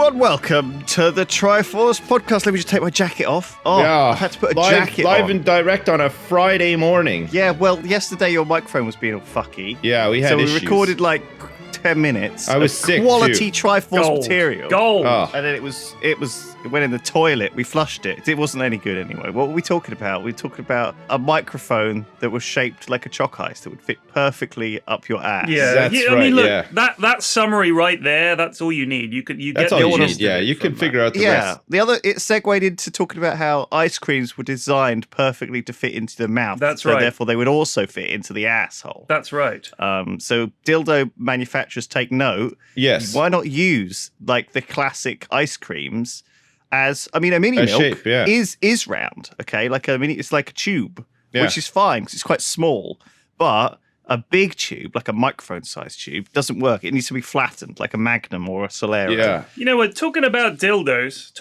everyone, welcome to the Triforce podcast. Let me just take my jacket off. Oh, yeah, I had to put a jacket on. Live and direct on a Friday morning. Yeah, well, yesterday your microphone was being all fucky. Yeah, we had issues. So we recorded like 10 minutes. I was sick quality too. Triforce material. Gold. Oh. And then it went in the toilet. We flushed it. It wasn't any good anyway. What were we talking about? We were talking about a microphone that was shaped like a chalk ice that would fit perfectly up your ass. Yeah, That's I mean, look, yeah. that summary right there, that's all you need. That's all you need. Yeah, you can figure out the rest. It segued into talking about how ice creams were designed perfectly to fit into the mouth. That's so right. Therefore, they would also fit into the asshole. That's right. So dildo manufacturers take note. Yes. Why not use like the classic ice creams as, I mean, a mini milk shape, yeah. is round, okay? Like a mini, it's like a tube, Yeah. which is fine because it's quite small, but a big tube, like a microphone-sized tube, doesn't work. It needs to be flattened, like a Magnum or a Solera. Yeah. You know what? Talking about dildos,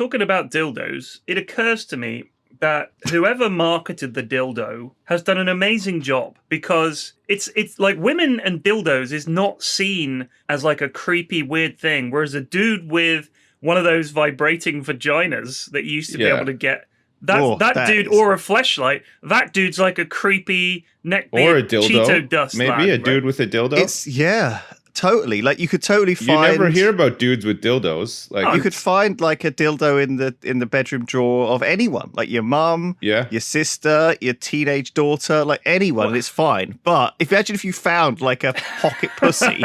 it occurs to me that whoever marketed the dildo has done an amazing job, because it's like women and dildos is not seen as like a creepy, weird thing, whereas a dude with one of those vibrating vaginas that you used to be able to get, that dude, or a fleshlight, that dude's like a creepy neckbeard Or a dildo. Cheeto dust Maybe lad, a dude with a dildo. Yeah, totally. Like you could totally find. You never hear about dudes with dildos. Like You could find like a dildo in the bedroom drawer of anyone, like your mum, Yeah. your sister, your teenage daughter, like anyone, and it's fine. But imagine if you found like a pocket pussy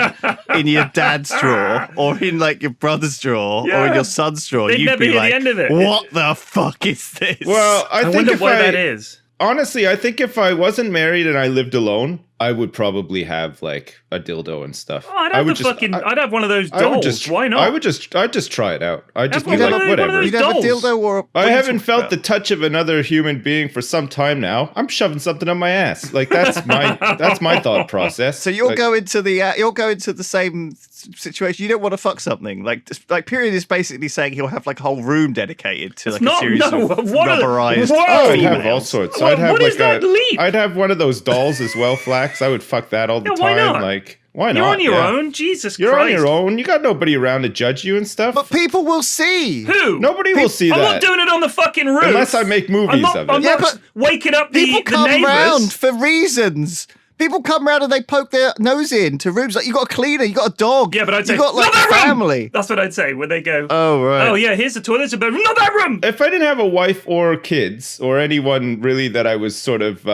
in your dad's drawer, or in like your brother's drawer, or in your son's drawer. They'd You'd never be hear like, the end of it. "What the fuck is this?" Well, I think wonder if why that is. Honestly, I think if I wasn't married and I lived alone, I would probably have like a dildo and stuff. Oh, I'd have one of those I would dolls. just, Why not? I'd just try it out. I'd just be one of like, those- whatever. one of you'd those have a dolls. dildo or. I haven't felt the touch of another human being for some time now. I'm shoving something on my ass. Like that's my thought process. So you're Like, going to the same situation. You don't want to fuck something like period is basically saying he'll have like a whole room dedicated to like a series of rubberized. Oh, I'd have females. all sorts. What- I'd have what like is that leap? I'd have one of those dolls as well, Flax. I would fuck that all the Yeah, time. why not? Like, why not? You're on your Yeah. own. Jesus You're Christ. on your own. You got nobody around to judge you and stuff. But people will see. Who? Nobody will see I'm that. not doing it on the fucking roof. Unless I make movies I'm not, of it. I'm Yeah, not but waking up the People come neighbors. round for reasons. People come round and they poke their nose into rooms. Like you got a cleaner, you got a dog. Yeah, but I'd say, you got like not that room! family. That's what I'd say when they go, Oh right. oh yeah, here's the toilet, it's a bedroom. Not that room! If I didn't have a wife or kids or anyone really that I was sort of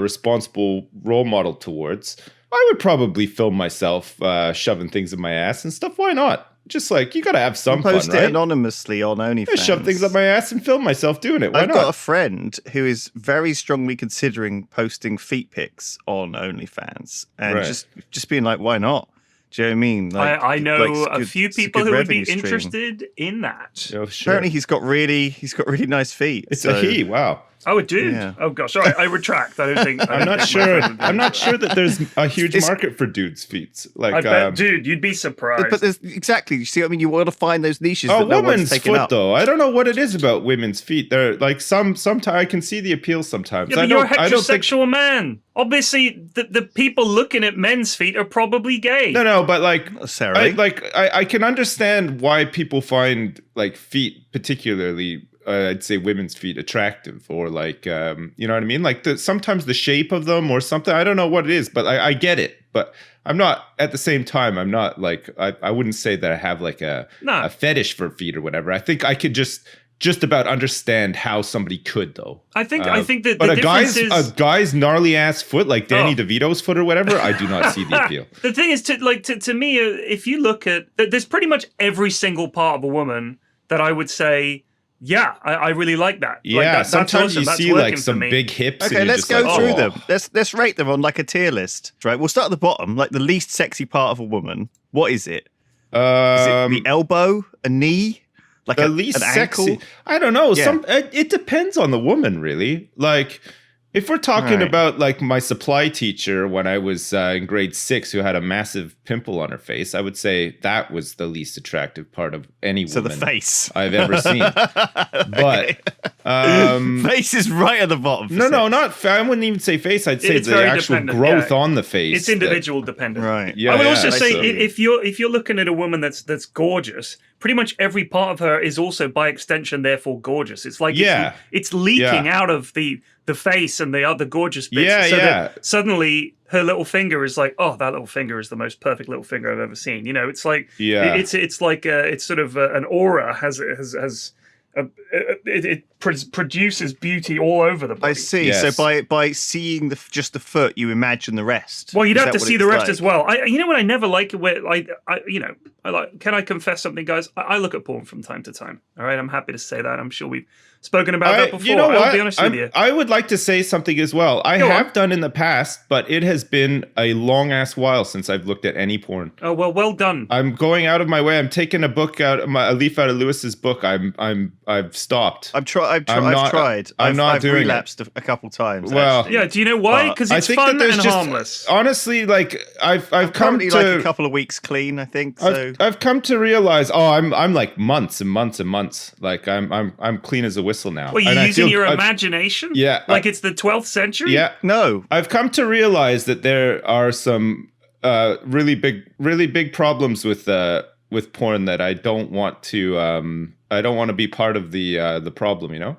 responsible role model towards, I would probably film myself shoving things in my ass and stuff. Why not? Just like, you gotta have some fun, Post it right? anonymously on OnlyFans. I shove things up my ass and film myself doing it. Why I've not? got a friend who is very strongly considering posting feet pics on OnlyFans, and Right. just being like, why not? Do you know what I mean? Like, I know like, it's a good- few it's a people good who would be revenue stream. interested in that. Oh, sure. Apparently, he's got really nice feet. It's so- a he. Wow. Oh, a dude. Yeah. Oh gosh, sorry, I retract. I don't think. I'm not sure. I'm not sure that there's a huge It's- market for dudes' feet. I Like, bet, dude, you'd be surprised. But there's exactly. You see what I mean? You want to find those niches a that no one's woman's taken foot, up. though. I don't know what it is about women's feet. They're like sometimes I can see the appeal sometimes. yeah, but I you're a don't think. heterosexual man. Obviously, the people looking at men's feet are probably gay. No, but like, necessarily. I can understand why people find like feet, particularly I'd say women's feet, attractive, or like you know what I mean. Like sometimes the shape of them or something. I don't know what it is, but I get it. But I'm not at the same time. I'm not like I wouldn't say that I have like a fetish for feet or whatever. I think I could just about understand how somebody could though. I think that But the a difference guy's gnarly ass foot, like Danny Oh. DeVito's foot or whatever, I do not see the appeal. The thing is, to me, if you look at, there's pretty much every single part of a woman that I would say, yeah, I really like that. Yeah, like that's sometimes awesome. you that's see working like for some me. big hips. Okay, and you're let's just go like, through oh. them. Let's rate them on like a tier list, right? We'll start at the bottom, like the least sexy part of a woman. What is it? Is it the elbow, a knee, like the least an sexy? ankle? I don't know. Yeah. It depends on the woman, really. Like, if we're talking Right. about like my supply teacher when I was in grade 6, who had a massive pimple on her face, I would say that was the least attractive part of any So woman the face I've ever seen. Okay. But face is right at the bottom. for no, sex. not. I wouldn't even say face. I'd say It's the very actual dependent, growth yeah. on the face. It's individual dependent. Right. Yeah, I would yeah, also I say see. if you're looking at a woman that's gorgeous, pretty much every part of her is also by extension therefore gorgeous. It's like Yeah. it's leaking Yeah. out of the face and the other gorgeous bits. Yeah, so yeah. that suddenly her little finger is like, oh, that little finger is the most perfect little finger I've ever seen. You know, it's like it's like it's sort of an aura it produces beauty all over the body. I see. Yes. So by seeing just the foot, you imagine the rest. Well, you'd Is have that to what see it's the rest like? as well. You know what I never like? Where I like. Can I confess something, guys? I look at porn from time to time. All right, I'm happy to say that. I'm sure we've spoken about that before. You know I'll what? be honest with you. I would like to say something as well. I Go have on. done in the past, but it has been a long ass while since I've looked at any porn. Oh well done. I'm going out of my way. I'm taking a leaf out of Lewis's book. I've stopped. I've tried. I'm not I've doing it. relapsed a couple times. Well, actually. Yeah, do you know why? Because it's fun and harmless. Honestly, like I've come Currently to like a couple of weeks clean, I think. So I've come to realize, I'm like months and months and months. Like I'm clean as a whistle now. Well, you're And I using feel- your I- imagination? Yeah, Like it's the 12th century? Yeah, no, I've come to realize that there are some really big problems with porn that I don't want to be part of the problem, you know?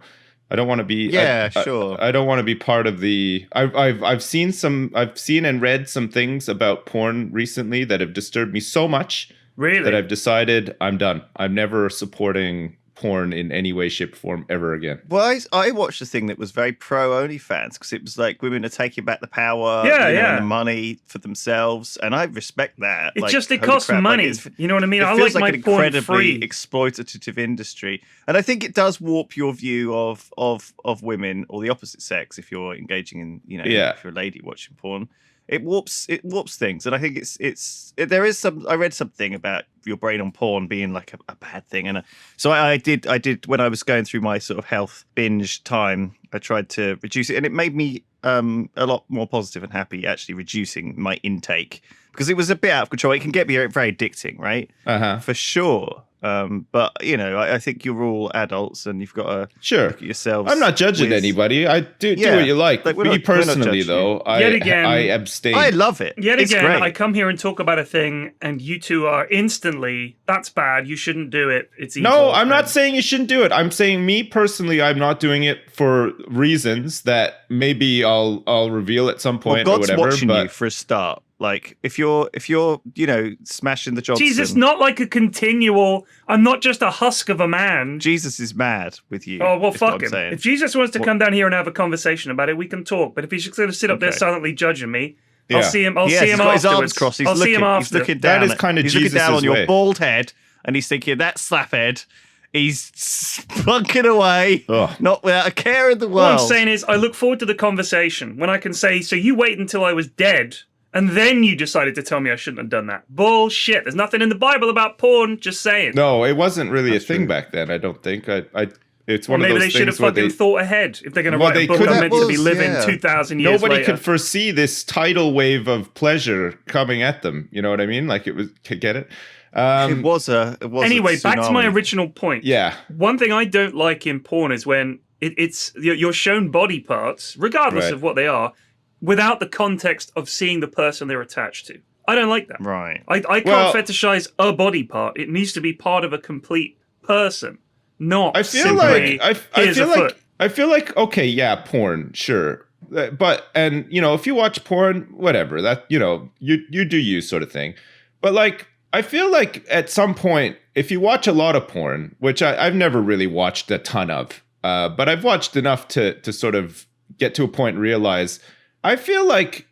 I don't want to be sure. I don't want to be part of the I've seen and read some things about porn recently that have disturbed me so much Really? that I've decided I'm done. I'm never supporting porn in any way, shape, or form ever again. Well, I watched a thing that was very pro OnlyFans because it was like women are taking back the power, Yeah, you know, yeah. and the money for themselves, and I respect that. It Like, just it holy costs crap, like, money. You know what I mean? It I feels like like my an porn incredibly free. exploitative industry, and I think it does warp your view of women or the opposite sex if you're engaging in, you know, Yeah. if you're a lady watching porn. It warps things, and I think there is some. I read something about your brain on porn being like a bad thing, and so I did when I was going through my sort of health binge time. I tried to reduce it, and it made me a lot more positive and happy actually reducing my intake because it was a bit out of control. It can get very addicting, right? For sure. But you know, I think you're all adults, and you've got to Sure. look at yourselves. I'm not judging with- anybody. I do Yeah. what you like. Like, we're Me not personally, judging you. though, Yet again- I abstain. I love it. Yet It's again, great. I come here and talk about a thing, and you two are instantly, that's bad, you shouldn't do it, it's evil. No, I'm not and- saying you shouldn't do it. I'm saying me personally, I'm not doing it for reasons that maybe I'll reveal at some Well, point God's or whatever. watching but you for a start. Like if you're you know smashing the Johnson, Jesus, not like a continual, I'm not just a husk of a man. Jesus is mad with you. Oh, well, is what fuck I'm him. saying. If Jesus wants to come down here and have a conversation about it, we can talk. But if he's just going to sit up there Okay. silently judging me, Yeah. I'll see him. I'll He has, see he's him got his afterwards. arms crossed. He's I'll looking. see him He's after. looking down. That is kind of He's looking down Jesus's on your way. bald head, and he's thinking that slaphead. He's spunking away, Ugh. not without a care in the All world. I'm saying is, I look forward to the conversation when I can say, so you wait until I was dead, and then you decided to tell me I shouldn't have done that. Bullshit. There's nothing in the Bible about porn, just saying. no, it wasn't really That's a thing true. back then. I don't think. It's Or one maybe of they those should have things where fucking they thought ahead if they're going to Well, write they a book could I'm have- meant to be That was- living yeah. 2,000 years nobody later. could foresee this tidal wave of pleasure coming at them. You know what I mean? Like it was. Get it? it was a. Anyway, back to my tsunami. original point. Yeah. One thing I don't like in porn is when it's you're shown body parts, regardless Right. of what they are, without the context of seeing the person they're attached to. I don't like that. Right. I can't Well- fetishize a body part. It needs to be part of a complete person, not I feel simply, like I here's feel a foot. like I feel like okay, yeah, porn, sure, but and you know if you watch porn, whatever that you know you do you sort of thing, but like I feel like at some point if you watch a lot of porn, which I've never really watched a ton of, but I've watched enough to sort of get to a point and realize I feel like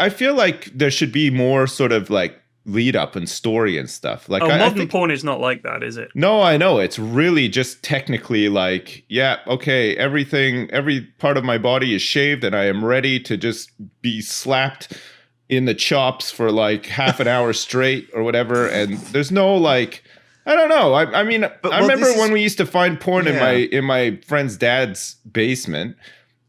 I feel like there should be more sort of like lead up and story and stuff. Like I Modern think, porn is not like that, is it? no, I know. It's really just technically like, yeah, okay, every part of my body is shaved and I am ready to just be slapped in the chops for like half an hour straight or whatever. And there's no like, I don't know. I mean, I remember when we used to find porn in my friend's dad's basement.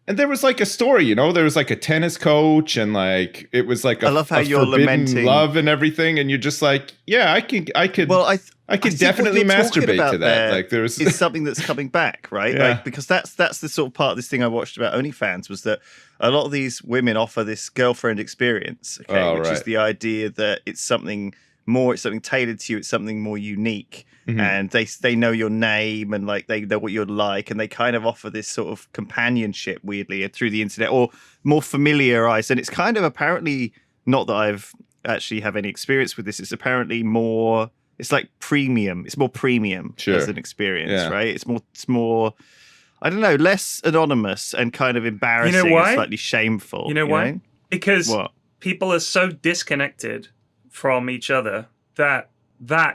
And there was like a story, you know, there was like a tennis coach and like, it was like I love how you're forbidden lamenting love and everything. And you're just like, yeah, I could. Well, I could think definitely what you're talking masturbate about to that. there Like there's is something that's coming back, right? Yeah. Like because that's the sort of part of this thing I watched about OnlyFans was that a lot of these women offer this girlfriend experience, okay, Oh, which is right. the idea that it's something more, it's something tailored to you, it's something more unique. And they know your name and like they know what you're like, and they kind of offer this sort of companionship weirdly through the internet, or more familiarized. And it's kind of apparently, not that I've actually have any experience with this, it's apparently more, it's like premium. It's more premium as an experience, right? It's more, I don't know, less anonymous and kind of embarrassing and slightly shameful. You know why? Know? Because people are so disconnected from each other that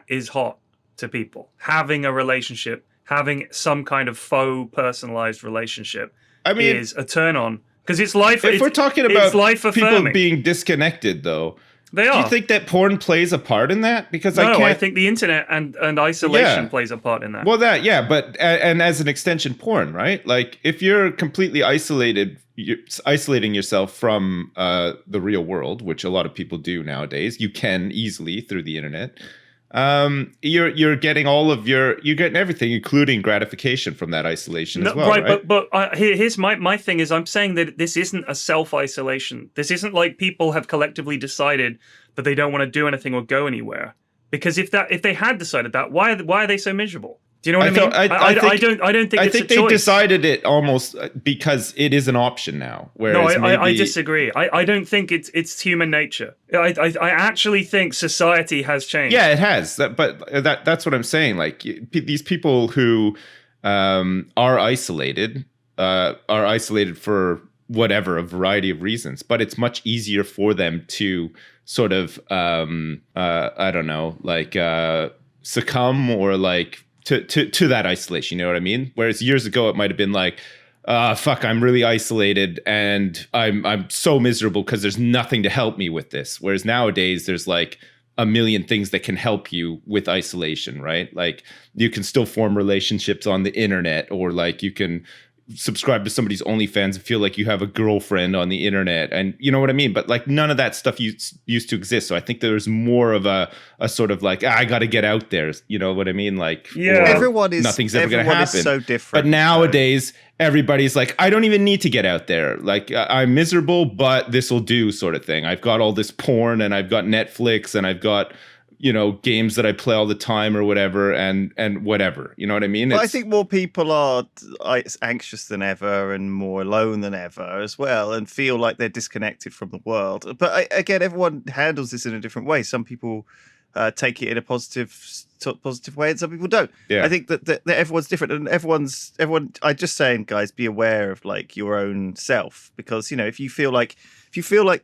is hot to people. Having a relationship, having some kind of faux personalized relationship, is a turn on. Because it's life. If we're talking about people being disconnected, though, do you think that porn plays a part in that? Because I think the internet and isolation plays a part in that. Well, but and as an extension, porn, right? Like if you're completely isolated, you're isolating yourself from the real world, which a lot of people do nowadays. You can easily through the internet. You're getting you're getting everything, including gratification from that isolation as well, right? But here's my thing is, I'm saying that this isn't a self-isolation. This isn't like people have collectively decided that they don't want to do anything or go anywhere. Because if they had decided that, why are they so miserable? Do you know what I mean? I don't think it's a choice. They decided it almost because it is an option now. Whereas I disagree. I don't think it's human nature. I actually think society has changed. Yeah, it has. That's what I'm saying. Like these people who are isolated for whatever, a variety of reasons. But it's much easier for them to sort of I don't know, like succumb or like to that isolation, you know what I mean? Whereas years ago it might have been like, fuck, I'm really isolated and I'm so miserable because there's nothing to help me with this. Whereas nowadays there's like a million things that can help you with isolation, right? Like you can still form relationships on the internet, or like you can subscribe to somebody's OnlyFans and feel like you have a girlfriend on the internet, and you know what I mean? But like none of that stuff used to exist. So I think there's more of a sort of like, I got to get out there. You know what I mean? Like, nothing's ever going to happen. Is so different. But nowadays, everybody's like, I don't even need to get out there. Like I'm miserable, but this will do, sort of thing. I've got all this porn and I've got Netflix and I've got, you know, games that I play all the time or whatever, and whatever, you know what I mean? Well, I think more people are anxious than ever and more alone than ever as well, and feel like they're disconnected from the world. But again, everyone handles this in a different way. Some people take it in a positive way, and some people don't. Yeah. I think that everyone's different, and everyone. I'm just saying, guys, be aware of like your own self, because you know if you feel like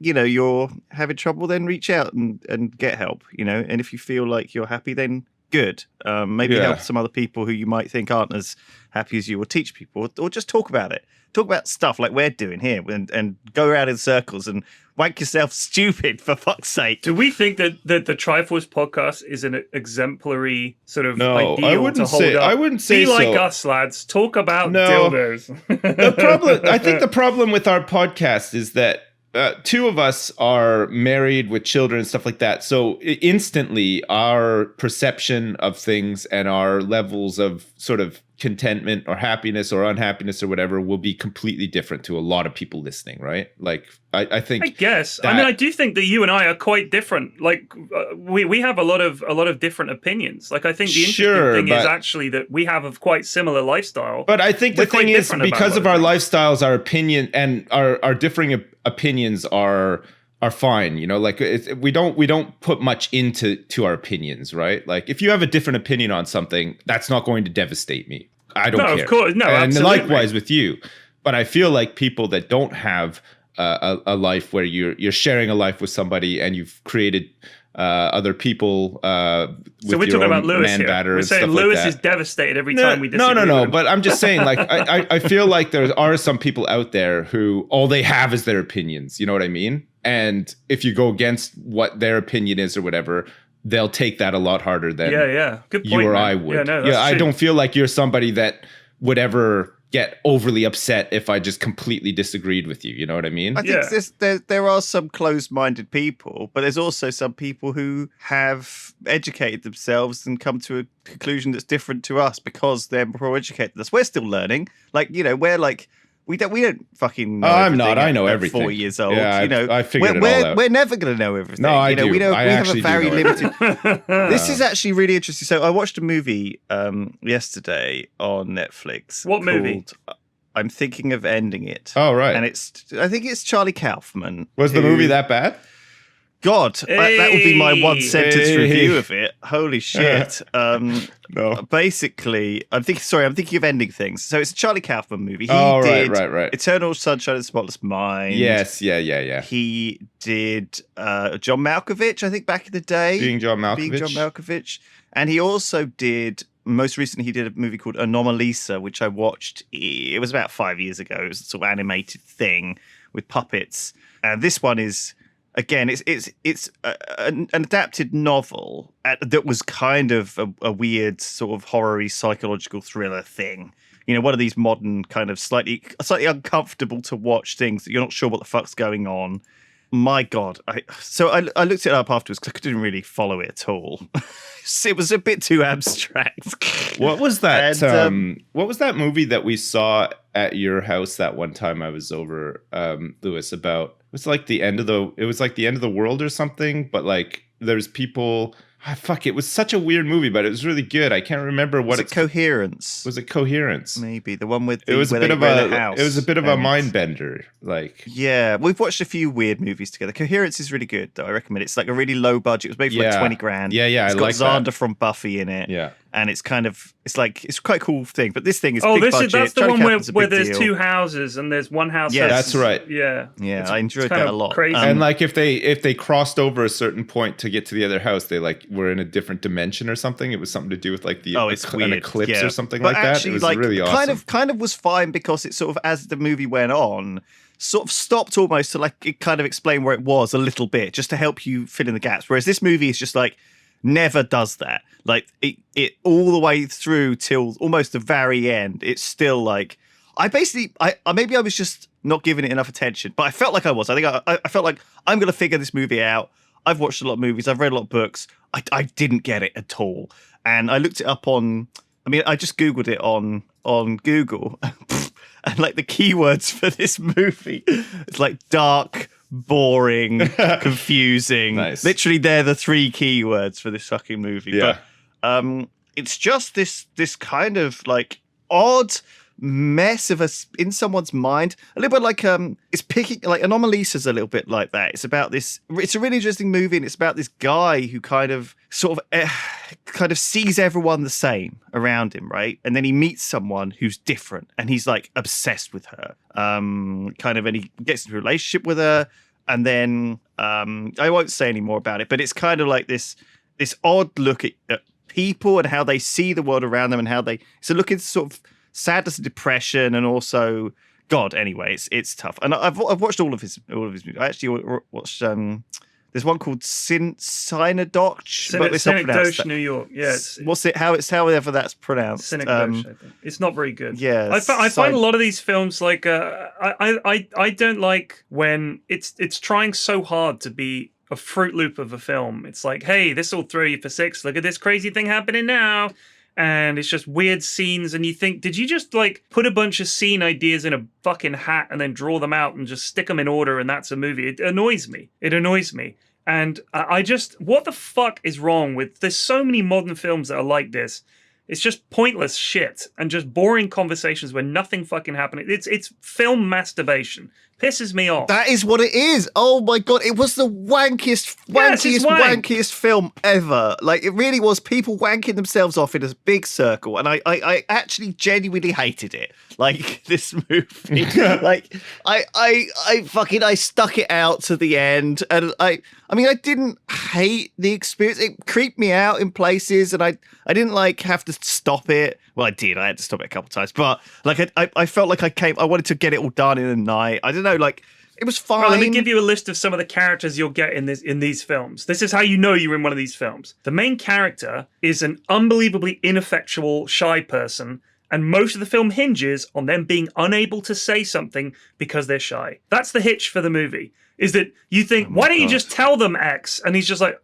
you know you're having trouble, then reach out and get help. You know, and if you feel like you're happy, then good. Maybe help some other people who you might think aren't as happy as you, or teach people, or just talk about it. Talk about stuff like we're doing here, and go around in circles and wank yourself stupid, for fuck's sake. Do we think that the Triforce podcast is an exemplary sort of ideal I wouldn't to hold say, up? I wouldn't say Be like so. us, lads. Talk about dildos. I think the problem with our podcast is that two of us are married with children and stuff like that. So instantly our perception of things and our levels of sort of contentment or happiness or unhappiness or whatever will be completely different to a lot of people listening, right? Like I think, I guess, I mean, I do think that you and I are quite different. Like we have a lot of different opinions. Like I think the interesting thing is actually that we have a quite similar lifestyle. But I think the thing is, because of our lifestyles, our opinion and our differing opinions are fine, you know, like we don't put much into our opinions, right? Like if you have a different opinion on something, that's not going to devastate me. I don't care. Of course, no, and absolutely. likewise with you. But I feel like people that don't have a life where you're sharing a life with somebody and you've created other people with so we're talking about Lewis man here. batter we're and saying stuff Lewis like is devastated every time we disagree. No. But I'm just saying, like, I feel like there are some people out there who all they have is their opinions. You know what I mean? And if you go against what their opinion is or whatever, they'll take that a lot harder than Good point, you or man. I would. Yeah, no, that's I true. don't feel like you're somebody that would ever get overly upset if I just completely disagreed with you. You know what I mean? I think there are some closed-minded people, but there's also some people who have educated themselves and come to a conclusion that's different to us because they're more educated than us. We're still learning. Like, you know, we're like We don't fucking know. I'm not. everything I at- know at everything. 4 years old. Yeah, you know, I figured we're, it all out. We're never going to know everything. No, I do. We don't. I We have a actually do very know limited. This is actually really interesting. So I watched a movie yesterday on Netflix. What movie? Called, I'm thinking of ending it. Oh, right. And I think it's Charlie Kaufman. Was the who- movie that bad? God, that would be my one sentence Hey. review of it. Holy shit. No. Basically, I'm thinking of ending things. So it's a Charlie Kaufman movie. He Oh, did right. Eternal Sunshine of the Spotless Mind. Yes, yeah. He did John Malkovich, I think, back in the day. Being John Malkovich. And he also did, most recently, he did a movie called Anomalisa, which I watched. It was about 5 years ago. It was a sort of animated thing with puppets. And this one is, again, it's an adapted novel that was kind of a weird sort of horror-y psychological thriller thing. You know, one of these modern kind of slightly uncomfortable to watch things that you're not sure what the fuck's going on. My God. I looked it up afterwards because I couldn't really follow it at all. It was a bit too abstract. What was that? And, what was that movie that we saw at your house that one time I was over, Lewis? About it was like the end of the world or something. But like there's people. Fuck! It was such a weird movie, but it was really good. I can't remember what it's Coherence. Was it Coherence? Maybe the one with It was a where bit they of rent a. house It was a bit of a and- mind bender. Like Yeah, we've watched a few weird movies together. Coherence is really good, though. I recommend it. It's like a really low budget. It was made for like 20 grand. Yeah, It's I got like Xander that. from Buffy in it. Yeah. And it's quite a cool thing. But this thing is Oh, big that's budget. the Charlie one where Chaplin's a where big there's deal. 2 houses and there's one house. Yes. That's right. Yeah. Yeah, It's- I it's enjoyed kind that of a lot. Crazy. And like if they crossed over a certain point to get to the other house, they like were in a different dimension or something. It was something to do with like it's an weird. eclipse Yeah. or something But like that. actually, It was like, really awesome. kind of was fine because it sort of, as the movie went on, sort of stopped almost to like it kind of explain where it was a little bit, just to help you fill in the gaps. Whereas this movie is just like never does that. Like it all the way through till almost the very end. It's still like maybe I was just not giving it enough attention, but I felt like I was. I think I felt like I'm going to figure this movie out. I've watched a lot of movies. I've read a lot of books. I didn't get it at all. And I looked it up I just Googled it on Google. And like the keywords for this movie, it's like dark, boring, confusing. Nice. Literally, they're the 3 keywords for this fucking movie. Yeah. But it's just this kind of like odd mess of us in someone's mind, a little bit like it's picking like Anomalisa's a little bit like that. It's about this. It's a really interesting movie, and it's about this guy who kind of sees everyone the same around him, right? And then he meets someone who's different, and he's like obsessed with her. And he gets into a relationship with her, and then I won't say any more about it, but it's kind of like this odd look at people and how they see the world around them, and how it's a look at sort of sadness and depression, and also God. Anyway, it's tough. And I've watched all of his movies. I actually watched there's one called Synodoche, but it's not pronounced. Synecdoche, New York. Yes. However that's pronounced. Synecdoche, I think. It's not very good. Yeah, I find a lot of these films like I don't like when it's trying so hard to be a Fruit Loop of a film. It's like, hey, this will throw you for 6. Look at this crazy thing happening now. And it's just weird scenes, and you think, did you just like put a bunch of scene ideas in a fucking hat and then draw them out and just stick them in order and that's a movie? It annoys me. And I just, what the fuck is wrong with, there's so many modern films that are like this. It's just pointless shit and just boring conversations where nothing fucking happening. It's film masturbation. Pisses me off. That is what it is. Oh my God. It was the wankiest film ever. Like, it really was people wanking themselves off in a big circle. And I actually genuinely hated it. Like, this movie. Like, I stuck it out to the end. And I didn't hate the experience. It creeped me out in places, and I didn't like have to stop it. Well, I did. I had to stop it a couple of times, but like I felt like I wanted to get it all done in a night. I don't know, like it was fine. Well, let me give you a list of some of the characters you'll get in these films. This is how you know you're in one of these films. The main character is an unbelievably ineffectual, shy person, and most of the film hinges on them being unable to say something because they're shy. That's the hitch for the movie. Is that you think, why don't you just tell them X? And he's just like,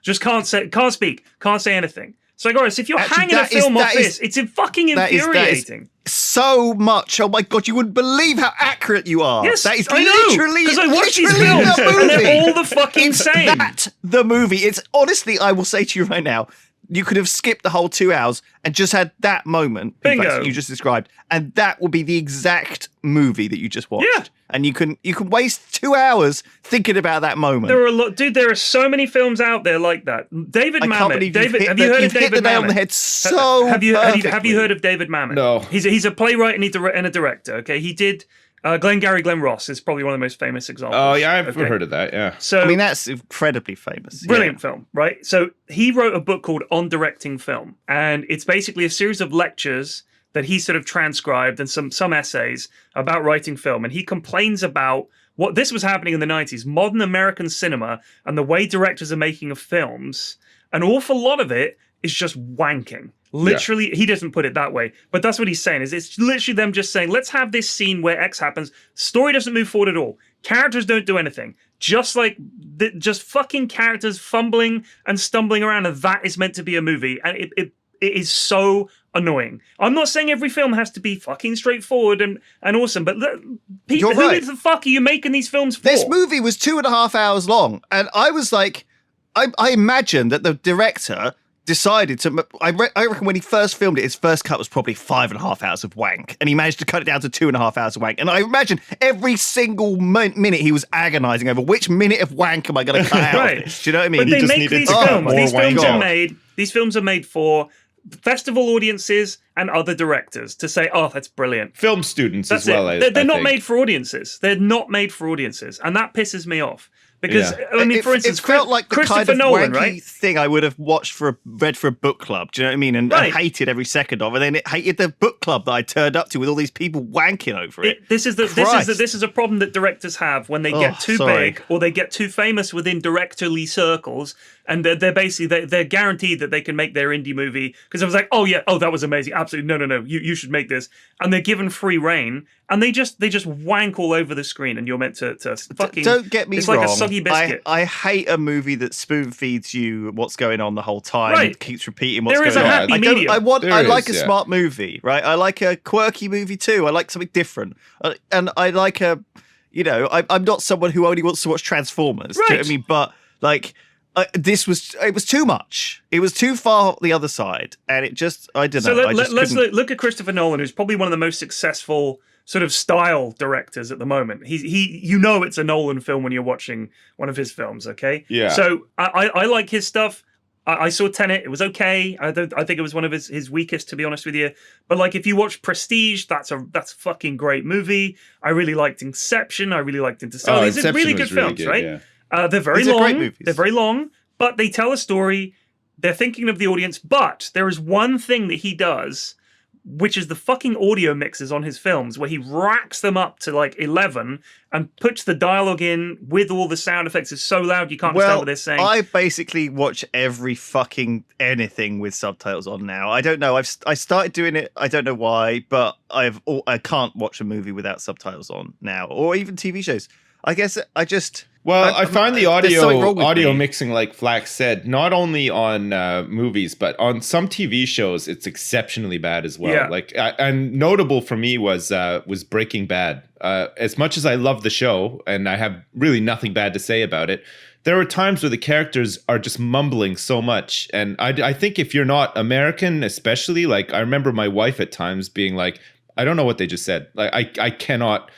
just can't speak, can't say anything. So, guys, if you're Actually, hanging a that is- film off that is- this, it's fucking that is- infuriating. So much. Oh my god, you wouldn't believe how accurate you are. Yes, that is I know, literally because I watch these literally films the and movie. they're all the fucking It's same. that the movie. It's honestly, I will say to you right now, you could have skipped the whole 2 hours and just had that moment in fact, Bingo. you just described, and that would be the exact movie that you just watched. Yeah. And you can waste 2 hours thinking about that moment. There are a lot, dude. There are so many films out there like that. David I can't Mamet. believe David, you've have you heard of you've hit David the nail Mamet? on the head so have you heard perfectly. of David Mamet? No. He's a playwright and and a director. Okay, he did Glenn Ross is probably one of the most famous examples. Oh yeah, I've Okay. heard of that. Yeah. So I mean, that's incredibly famous. brilliant film, right? So he wrote a book called On Directing Film, and it's basically a series of lectures that he sort of transcribed and some essays about writing film. And he complains about what this was happening in the 90s, modern American cinema and the way directors are making of films. An awful lot of it is just wanking. Literally, he doesn't put it that way, but that's what he's saying. Is it's literally them just saying, let's have this scene where X happens. Story doesn't move forward at all. Characters don't do anything. Just like just fucking characters fumbling and stumbling around, and that is meant to be a movie. And it is so annoying. I'm not saying every film has to be fucking straightforward and awesome, but people, You're right. who the fuck are you making these films for? This movie was 2.5 hours long, and I was like, I imagine that the director decided to. I reckon when he first filmed it, his first cut was probably 5.5 hours of wank, and he managed to cut it down to 2.5 hours of wank. And I imagine every single minute he was agonizing over which minute of wank am I going to cut out. Right. Of this? Do you know what I mean? But they just make needed these to cut films. more These films wank are out. made. These films are made for festival audiences and other directors to say, "Oh, that's brilliant." Film students That's as well. it. They're I not think. made for audiences. They're not made for audiences, and that pisses me off. Because Yeah. I mean, for instance, it felt like the Christopher kind of Nolan, wanky right? thing I would have read for a book club. Do you know what I mean? And I Right. hated every second of it. And it hated the book club that I turned up to with all these people wanking over it. This is a problem that directors have when they get too sorry. big or they get too famous within directorly circles, and they're basically they're guaranteed that they can make their indie movie because I was like, oh yeah, oh that was amazing, absolutely, no, you should make this, and they're given free reign and they just wank all over the screen, and you're meant to fucking Don't get me it's wrong. like a soggy biscuit. I hate a movie that spoon feeds you what's going on the whole time. Right. And keeps repeating what's There is going a on. happy I don't- medium. I like a yeah. smart movie, right? I like a quirky movie too. I like something different, and I like a, I'm not someone who only wants to watch Transformers. Do you know what I Right. mean? But like. It was too much. It was too far the other side, and it just I don't So know. I just let's couldn't- look at Christopher Nolan, who's probably one of the most successful sort of style directors at the moment. It's a Nolan film when you're watching one of his films. Okay, Yeah. So I like his stuff. I saw Tenet; it was okay. I think it was one of his weakest, to be honest with you. But like, if you watch Prestige, that's a fucking great movie. I really liked Inception. I really liked Interstellar. These are Inception really was good films, good, right? yeah. They're very These are long. great movies. They're very long, but they tell a story. They're thinking of the audience. But there is one thing that he does, which is the fucking audio mixes on his films, where he racks them up to like 11 and puts the dialogue in with all the sound effects. It's so loud you can't understand what they're saying. I basically watch every fucking anything with subtitles on now. I don't know. I started doing it. I don't know why, but I can't watch a movie without subtitles on now, or even TV shows. I guess I just. Well, I find the there's something wrong audio with me. mixing, like Flax said, not only on movies but on some TV shows, it's exceptionally bad as well. Yeah. Like, and notable for me was Breaking Bad. As much as I love the show and I have really nothing bad to say about it, there are times where the characters are just mumbling so much, and I think if you're not American, especially, like I remember my wife at times being like, "I don't know what they just said. Like, I cannot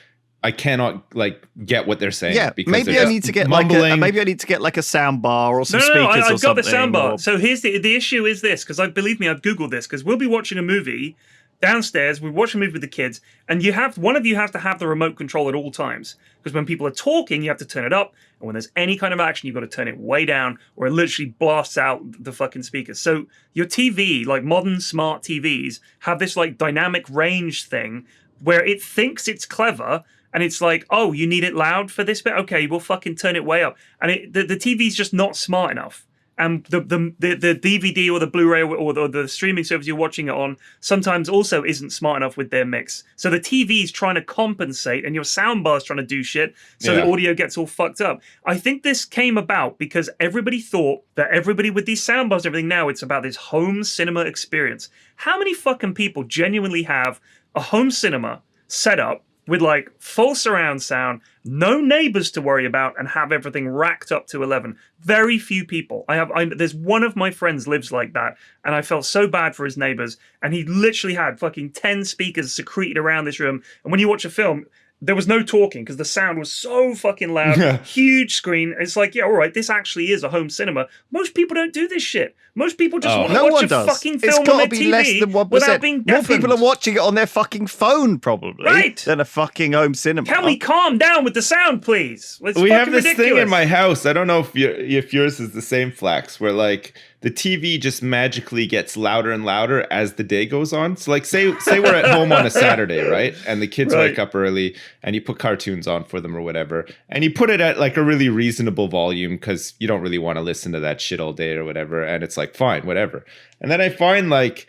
like get what they're saying." Yeah, because maybe they're I just need to get mumbling. like a sound bar or some No, speakers or I've got something. the soundbar. or- So here's the issue is this, because believe me, I've Googled this, because we'll be watching a movie downstairs, we watch a movie with the kids, and one of you has to have the remote control at all times. Because when people are talking, you have to turn it up, and when there's any kind of action, you've got to turn it way down, or it literally blasts out the fucking speakers. So your TV, like modern smart TVs, have this like dynamic range thing where it thinks it's clever. And it's like, oh, you need it loud for this bit? Okay, we'll fucking turn it way up. And the TV's just not smart enough. and the DVD or the Blu-ray or the streaming service you're watching it on sometimes also isn't smart enough with their mix. So the TV's trying to compensate, and your soundbar's trying to do shit, so the audio gets all fucked up. I think this came about because everybody thought that everybody with these soundbars and everything now, it's about this home cinema experience. How many fucking people genuinely have a home cinema set up with like full surround sound, no neighbors to worry about, and have everything racked up to 11? Very few people. There's one of my friends lives like that, and I felt so bad for his neighbors. And he literally had fucking 10 speakers secreted around this room. And when you watch a film, there was no talking because the sound was so fucking loud. Huge screen. It's like, yeah, all right, this actually is a home cinema. Most people don't do this shit. Most people just want to watch a fucking film on their TV less than 1%. without being deafened. More people are watching it on their fucking phone, probably, than a fucking home cinema. Can we calm down with the sound, please? We have this thing in my house. I don't know if yours is the same, Flax, where like the TV just magically gets louder and louder as the day goes on. So like say we're at home on a Saturday, right? And the kids wake up early and you put cartoons on for them or whatever. And you put it at like a really reasonable volume because you don't really want to listen to that shit all day or whatever. And it's like, fine, whatever. And then I find like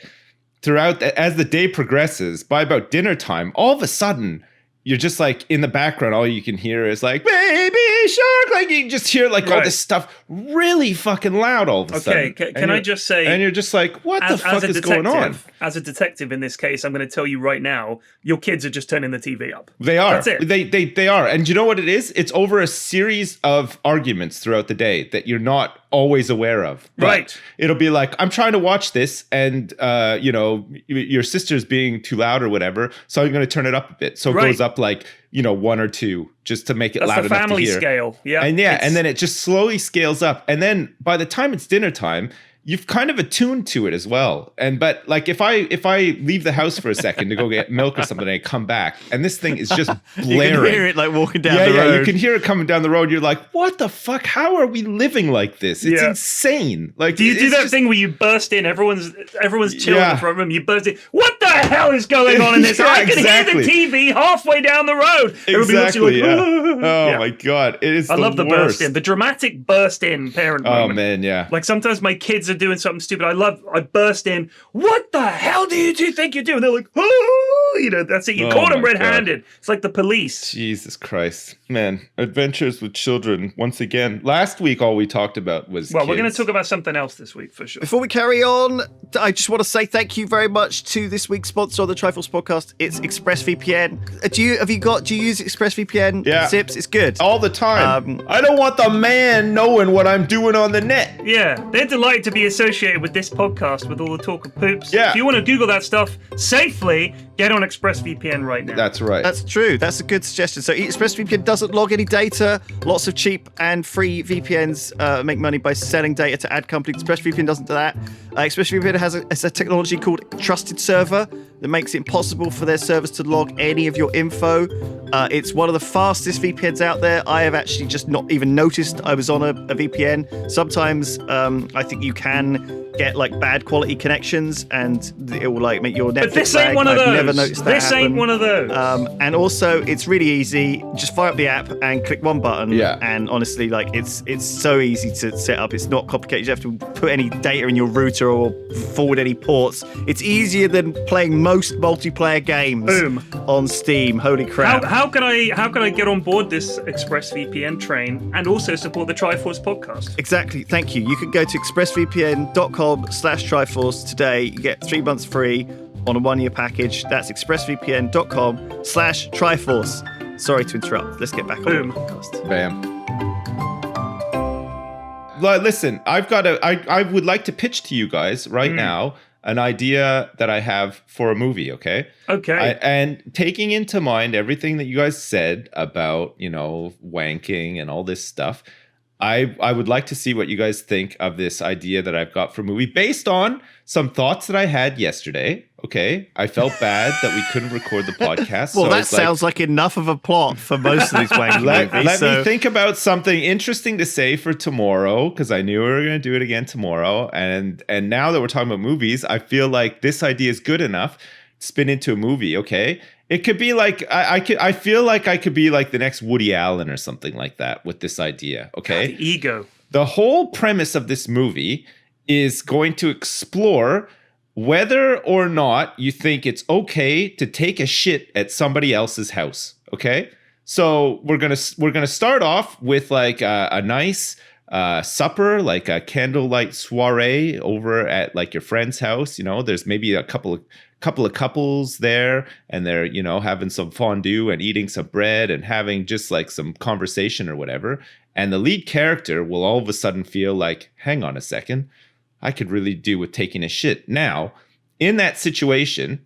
throughout, as the day progresses, by about dinner time, all of a sudden, you're just like in the background, all you can hear is like, baby shark. Like you just hear like all this stuff really fucking loud all of a sudden. Okay, can I just say. And you're just like, what the fuck is going on? As a detective in this case, I'm going to tell you right now, your kids are just turning the TV up. They are. That's it. They are. And you know what it is? It's over a series of arguments throughout the day that you're not always aware of. But it'll be like, I'm trying to watch this and, your sister's being too loud or whatever. So I'm going to turn it up a bit. So it goes up like, 1 or 2 just to make it loud enough to hear. That's the family scale. Yeah. And then it just slowly scales up. And then by the time it's dinner time, you've kind of attuned to it as well. But like if I leave the house for a second to go get milk or something and I come back and this thing is just blaring. You can hear it like walking down the road. Yeah, you can hear it coming down the road. You're like, what the fuck? How are we living like this? It's insane. Like, do you do that thing where you burst in? Everyone's chilling in the front room. You burst in. What the hell is going on in this? I can hear the TV halfway down the road. Exactly. Oh my god, it is. I love the burst in, the dramatic burst in parent moment. Oh man, yeah. Like sometimes my kids are doing something stupid. I burst in. What the hell do you think you're doing? They're like, oh, that's it. You caught them red-handed. It's like the police. Jesus Christ, man! Adventures with children. Once again, last week all we talked about was. Well, we're going to talk about something else this week for sure. Before we carry on, I just want to say thank you very much to this week's sponsor of the Triforce podcast. It's ExpressVPN. Do you use ExpressVPN? Yeah, Sips? It's good all the time. I don't want the man knowing what I'm doing on the net. Yeah, they're delighted to be associated with this podcast with all the talk of poops. Yeah. If you want to Google that stuff safely, get on ExpressVPN right now. That's right. That's true. That's a good suggestion. So ExpressVPN doesn't log any data. Lots of cheap and free VPNs make money by selling data to ad companies. ExpressVPN doesn't do that. ExpressVPN has a technology called Trusted Server that makes it impossible for their servers to log any of your info. It's one of the fastest VPNs out there. I have actually just not even noticed I was on a VPN. Sometimes I think you can get like bad quality connections and it will like make your Netflix But this ain't one of those. I've never noticed that This ain't one of those. And also it's really easy. Just fire up the app and click one button. Yeah. And honestly, like it's so easy to set up. It's not complicated. You have to put any data in your router or forward any ports. It's easier than playing most multiplayer games on Steam. Holy crap. How can I get on board this ExpressVPN train and also support the Triforce podcast? Exactly. Thank you. You can go to expressvpn.com/Triforce today. You get 3 months free on a 1-year package. That's expressvpn.com/Triforce. Sorry to interrupt. Let's get back on the podcast. Bam. Listen, I would like to pitch to you guys right now an idea that I have for a movie, okay? Okay. And taking into mind everything that you guys said about, wanking and all this stuff, I would like to see what you guys think of this idea that I've got for a movie based on some thoughts that I had yesterday. Okay, I felt bad that we couldn't record the podcast. Well, so that sounds like enough of a plot for most of these wanky movies. Let me think about something interesting to say for tomorrow, because I knew we were going to do it again tomorrow. And now that we're talking about movies, I feel like this idea is good enough to spin into a movie. Okay, it could be like I feel like I could be like the next Woody Allen or something like that with this idea. Okay, The ego. The whole premise of this movie is going to explore whether or not you think it's okay to take a shit at somebody else's house. Okay, so we're gonna start off with like a nice supper, like a candlelight soiree over at like your friend's house. You know, there's maybe a couple of couples there, and they're, you know, having some fondue and eating some bread and having just like some conversation or whatever. And the lead character will all of a sudden feel like, hang on a second, I could really do with taking a shit. Now, in that situation,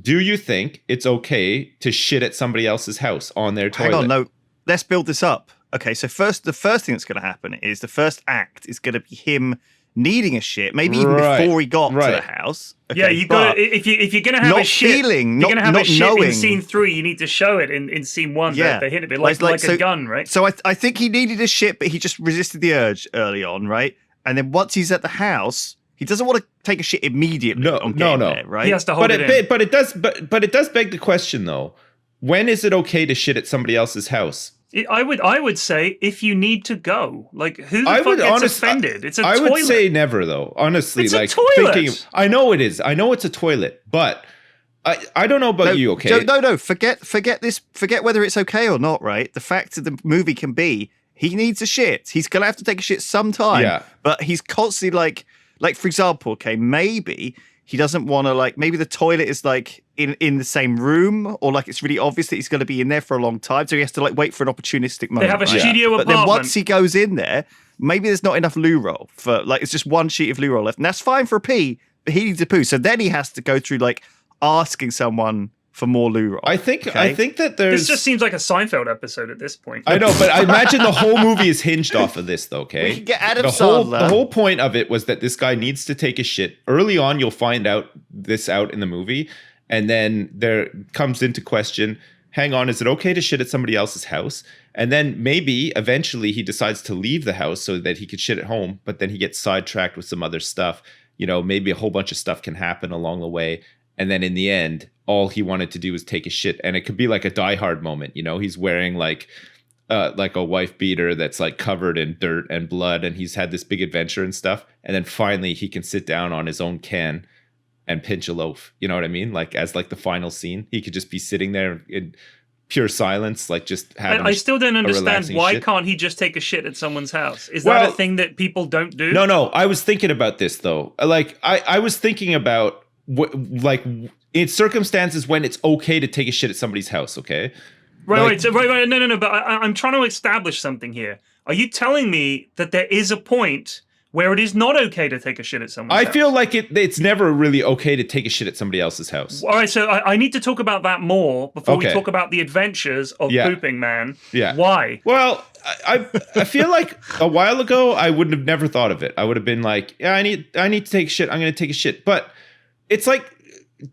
do you think it's okay to shit at somebody else's house on their toilet? Hang on, no. Let's build this up. Okay, so the first thing that's going to happen is the first act is going to be him needing a shit, maybe even before he got to the house. Okay, yeah, you got if you're going to have a shit, you're going to have a shit in scene 3. You need to show it in scene 1. Yeah, they hit a bit like a gun, right? So I think he needed a shit, but he just resisted the urge early on, right? And then once he's at the house, he doesn't want to take a shit immediately. No. There, right? He has to hold it in. But it does beg the question though. When is it okay to shit at somebody else's house? I would say if you need to go, like who the fuck gets offended? It's a toilet. I would say never though. Honestly, it's like a toilet. thinking, I know it is. I know it's a toilet, but I don't know about you. Okay, no. Forget this. Forget whether it's okay or not. Right. The fact of the movie can be he needs a shit. He's gonna have to take a shit sometime. Yeah. But he's constantly like for example, okay, maybe he doesn't want to maybe the toilet is like in the same room, or like it's really obvious that he's going to be in there for a long time, so he has to wait for an opportunistic moment. They have a studio apartment. But then once he goes in there, maybe there's not enough loo roll for it's just one sheet of loo roll left, and that's fine for a pee, but he needs a poo, so then he has to go through asking someone for more loo roll. I think that there's... This just seems like a Seinfeld episode at this point. I know, but I imagine the whole movie is hinged off of this, though, okay? We can get Adam Sandler. The whole point of it was that this guy needs to take a shit. Early on, you'll find out in the movie, and then there comes into question, hang on, is it okay to shit at somebody else's house? And then maybe eventually he decides to leave the house so that he could shit at home, but then he gets sidetracked with some other stuff. You know, maybe a whole bunch of stuff can happen along the way. And then in the end, all he wanted to do was take a shit. And it could be like a Die Hard moment. You know, he's wearing like a wife beater that's like covered in dirt and blood. And he's had this big adventure and stuff. And then finally he can sit down on his own can and pinch a loaf. You know what I mean? Like as like the final scene, he could just be sitting there in pure silence, like just having I still don't understand why shit. can't he just take a shit at someone's house? Is that a thing that people don't do? No. I was thinking about this though. Like I was thinking about in circumstances when it's okay to take a shit at somebody's house, okay? Right. No. But I'm trying to establish something here. Are you telling me that there is a point where it is not okay to take a shit at someone's house? I feel like it's never really okay to take a shit at somebody else's house. All right, so I need to talk about that more before we talk about the adventures of Pooping Man. Yeah. Why? Well, I feel like a while ago I would have never thought of it. I would have been like, yeah, I need to take a shit. I'm going to take a shit. But it's like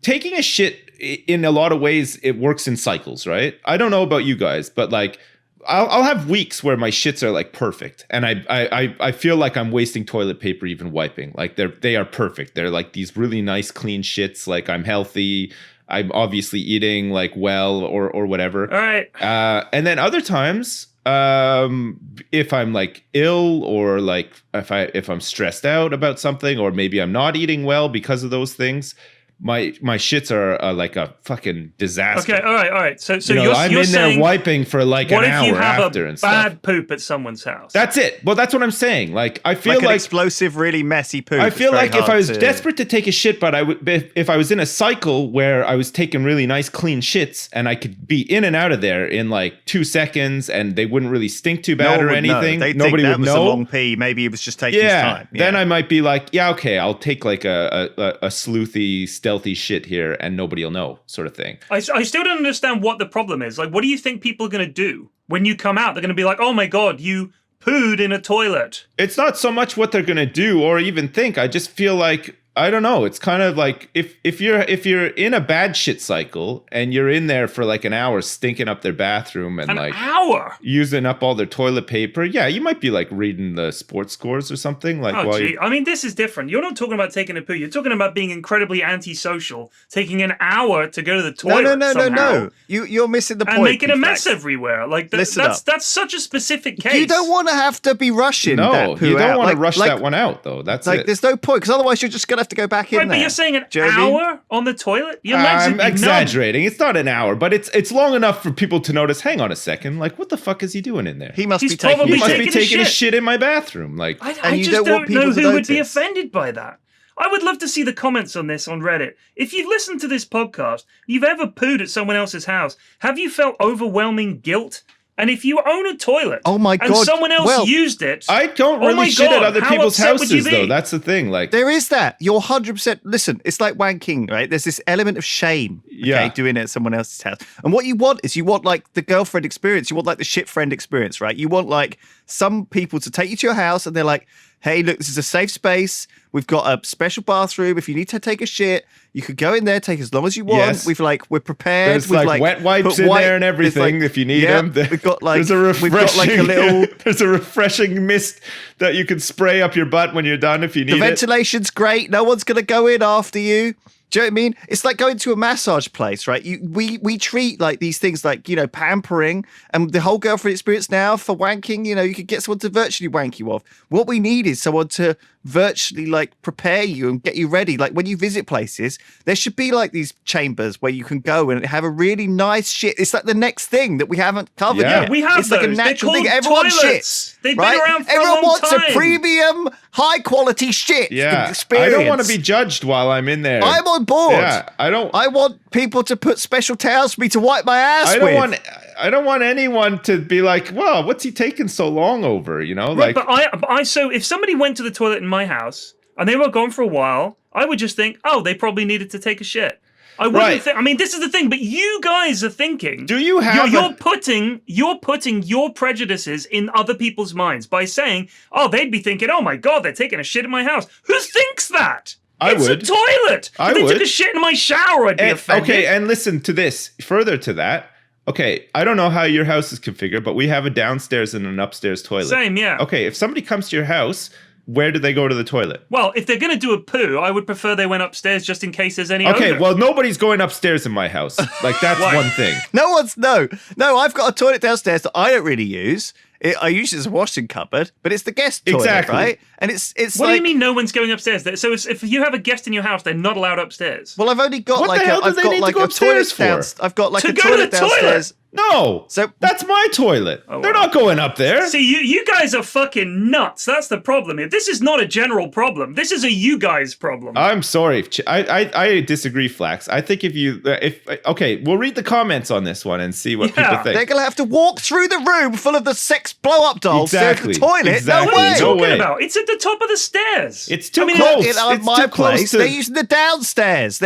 taking a shit in a lot of ways, it works in cycles, right? I don't know about you guys, but like I'll have weeks where my shits are like perfect, and I feel like I'm wasting toilet paper even wiping. Like they are perfect. They're like these really nice clean shits. Like I'm healthy. I'm obviously eating like well or whatever. All right. And then other times, if I'm like ill or like if I'm stressed out about something, or maybe I'm not eating well because of those things, my shits are like a fucking disaster. Okay, all right. So I'm you're in saying, there wiping for like an hour after and stuff. What if you have a bad poop at someone's house? That's it. Well, that's what I'm saying. Like I feel like an explosive, really messy poop. I feel like if I was desperate to take a shit, but if I was in a cycle where I was taking really nice clean shits and I could be in and out of there in like 2 seconds and they wouldn't really stink too bad or anything, nobody would know. A long pee. Maybe he was just taking his time. Yeah. Then I might be like, yeah, okay, I'll take like a sleuthy, stealthy shit here and nobody'll know, sort of thing. I still don't understand what the problem is. Like, what do you think people are going to do when you come out? They're going to be like, oh my God, you pooed in a toilet. It's not so much what they're going to do or even think. I just feel like I don't know. It's kind of like if you're in a bad shit cycle and you're in there for like an hour stinking up their bathroom and An like hour. using up all their toilet paper, yeah, you might be like reading the sports scores or something. Like, Oh, while gee. you, I mean, this is different. You're not talking about taking a poo. You're talking about being incredibly antisocial, taking an hour to go to the toilet. No. You're missing the point. And making a P-Flax. mess everywhere. Like Listen up. that's such a specific case. You don't want to have to be rushing no, that poo you don't out. want to Like- rush like- that one out though. That's Like, it. there's no point, because otherwise you're just going to have to go back in Right, there. but you're saying an Do you know what I mean? hour on the toilet? Your legs would I'm be numb. exaggerating. It's not an hour, but it's long enough for people to notice. Hang on a second. Like, what the fuck is he doing in there? He must He's be taking probably He must shit. be taking a taking a shit. shit in my bathroom. Like, I you just don't want don't people know to who would be notice. offended by that. I would love to see the comments on this on Reddit. If you've listened to this podcast, you've ever pooed at someone else's house, have you felt overwhelming guilt? And if you own a toilet Oh my and God, someone else well, used it, I don't Oh really my shit God, at other how people's upset would you houses be? though. That's the thing. Like, There is that. You're 100%. Listen, it's like wanking, right? There's this element of shame, Yeah. doing it at someone else's house. And what you want is like the girlfriend experience. You want like the shit friend experience, right? You want like some people to take you to your house and they're like, hey, look, this is a safe space. We've got a special bathroom. If you need to take a shit, you could go in there, take as long as you want. Yes. We're prepared. there's We've like wet wipes put in white- there and there's, everything like- if you need yeah, them. We've got like there's a refreshing, we've got like a little. there's a refreshing mist that you can spray up your butt when you're done if you The need it. ventilation's great. No one's going to go in after you. Do you know what I mean? It's like going to a massage place, right? We treat like these things like, pampering, and the whole girlfriend experience now for wanking, you could get someone to virtually wank you off. What we need is someone to virtually like prepare you and get you ready. Like when you visit places, there should be like these chambers where you can go and have a really nice shit. It's like the next thing that we haven't covered Yeah. yet. we have it's like a those. They're natural thing. called Everyone toilets. shits. They've right? been around for Everyone a long wants time. a premium, high quality shit Yeah, experience. I don't want to be judged while I'm in there. I'm on board. Yeah, I want people to put special towels for me to wipe my ass I with. I don't want anyone to be like, "Well, what's he taking so long over?" Right, but so if somebody went to the toilet in my house and they were gone for a while, I would just think, oh, they probably needed to take a shit. I wouldn't Right. think. I mean, this is the thing. But you guys are thinking. Do you have You're a- putting your prejudices in other people's minds by saying, oh, they'd be thinking, oh my god, they're taking a shit in my house. Who thinks that? It's would. a toilet. I if they would. took a shit in my shower, I'd be offended. Okay, and listen to this. Further to that, okay, I don't know how your house is configured, but we have a downstairs and an upstairs toilet. Same, yeah. Okay, if somebody comes to your house, where do they go to the toilet? Well, if they're going to do a poo, I would prefer they went upstairs just in case there's any Okay, odor. well, nobody's going upstairs in my house. Like, that's Why? one thing. No. I've got a toilet downstairs that I don't really use. I use it as a washing cupboard, but it's the guest toilet, Exactly. right? And it's What like, do you mean no one's going upstairs? So if you have a guest in your house, they're not allowed upstairs. Well, I've only got What the like hell do I've they got need to like go a toilet upstairs for? I've got like To a go to toilet the toilet. downstairs. No, So- that's my toilet. They're wow. not going up there. See, you guys are fucking nuts. That's the problem here. This is not a general problem. This is a you guys problem. I'm sorry. I disagree, Flax. I think okay, we'll read the comments on this one and see what Yeah. people think. They're gonna have to walk through the room full of the sex blow-up dolls Exactly. to the toilet. Exactly. what are you No talking way. way. about? It's at the top of the stairs. It's too I mean, close. In It's my too close place, to- they're using the downstairs.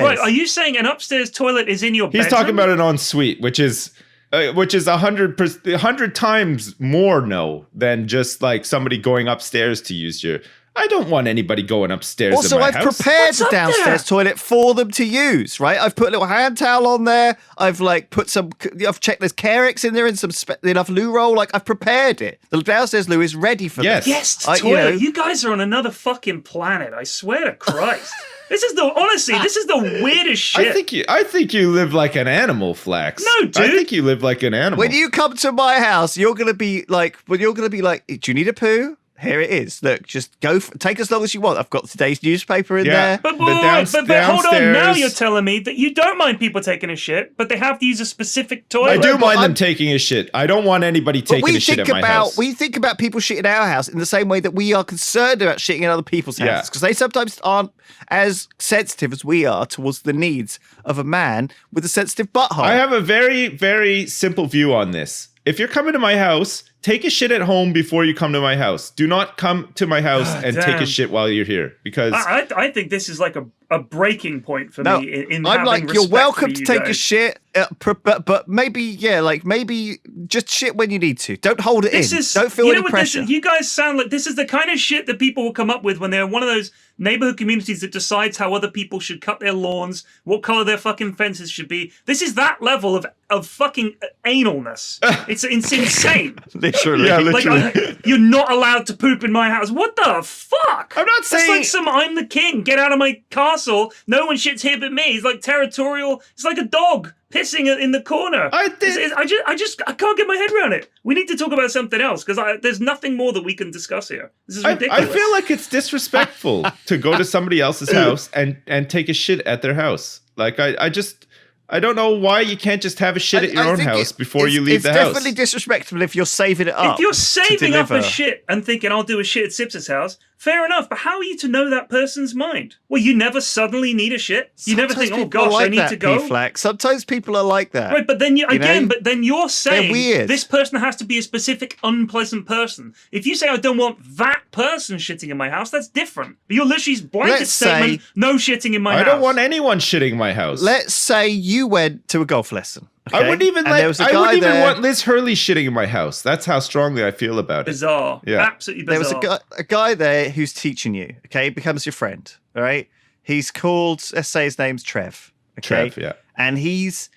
Right, are you saying an upstairs toilet is in your He's bedroom? talking about an ensuite, which is 100 times more no than just like somebody going upstairs to use your. I don't want anybody going upstairs. Also, in my I've house. prepared What's the up downstairs there? toilet for them to use, right? I've put a little hand towel on there. I've like I've checked there's Carex in there and enough loo roll. Like I've prepared it. The downstairs loo is ready for Yes. them. Guest I- toilet. You guys are on another fucking planet. I swear to Christ. This is the weirdest shit. I think you live like an animal, Flax. No, dude. I think you live like an animal. When you come to my house, you're gonna be like, do you need a poo? Here it is. Look, just go. Take as long as you want. I've got today's newspaper in Yeah. there. But, The but hold on. Now downstairs- you're telling me that you don't mind people taking a shit, but they have to use a specific toilet. I do but mind I'm- them taking a shit. I don't want anybody But taking a shit at my house. we think about people shitting in our house in the same way that we are concerned about shitting in other people's Yeah. houses because they sometimes aren't as sensitive as we are towards the needs of a man with a sensitive butthole. I have a very, very simple view on this. If you're coming to my house, take a shit at home before you come to my house. Do not come to my house and take a shit while you're here, because I think this is like a breaking point for me in I'm having like, respect you're welcome for to you take a guys. shit, but maybe maybe just shit when you need to. Don't hold it in. Don't feel any pressure. You guys sound like this is the kind of shit that people will come up with when they're one of those neighborhood communities that decides how other people should cut their lawns, what color their fucking fences should be. This is that level of fucking analness. It's insane. Literally. Yeah, literally. Like, you're not allowed to poop in my house. What the fuck? I'm not saying- It's like I'm the king. Get out of my castle. No one shits here but me. It's like territorial. It's like a dog pissing in the corner. I can't get my head around it. We need to talk about something else because there's nothing more that we can discuss here. This is ridiculous. I feel like it's disrespectful to go to somebody else's house and take a shit at their house. Like I don't know why you can't just have a shit at your own house before you leave the house. It's definitely disrespectful if you're saving it up. If you're saving up a deliver. shit and thinking I'll do a shit at Sips's house, fair enough. But how are you to know that person's mind? Well, you never suddenly need a shit. You never think, oh gosh, I need to go. P-Flack. Sometimes people are like that. Right, but then you're saying weird. this person has to be a specific unpleasant person. If you say I don't want that person shitting in my house, that's different. But you're literally blanket Let's statement, no shitting in my house. I don't want anyone shitting in my house. Let's say you went to a golf lesson. Okay? I wouldn't even want Liz Hurley shitting in my house. That's how strongly I feel about it. Bizarre. Yeah. Absolutely bizarre. There was a guy there who's teaching you, okay? He becomes your friend, all right? He's called, let's say his name's Trev. Okay? Trev, yeah. And he's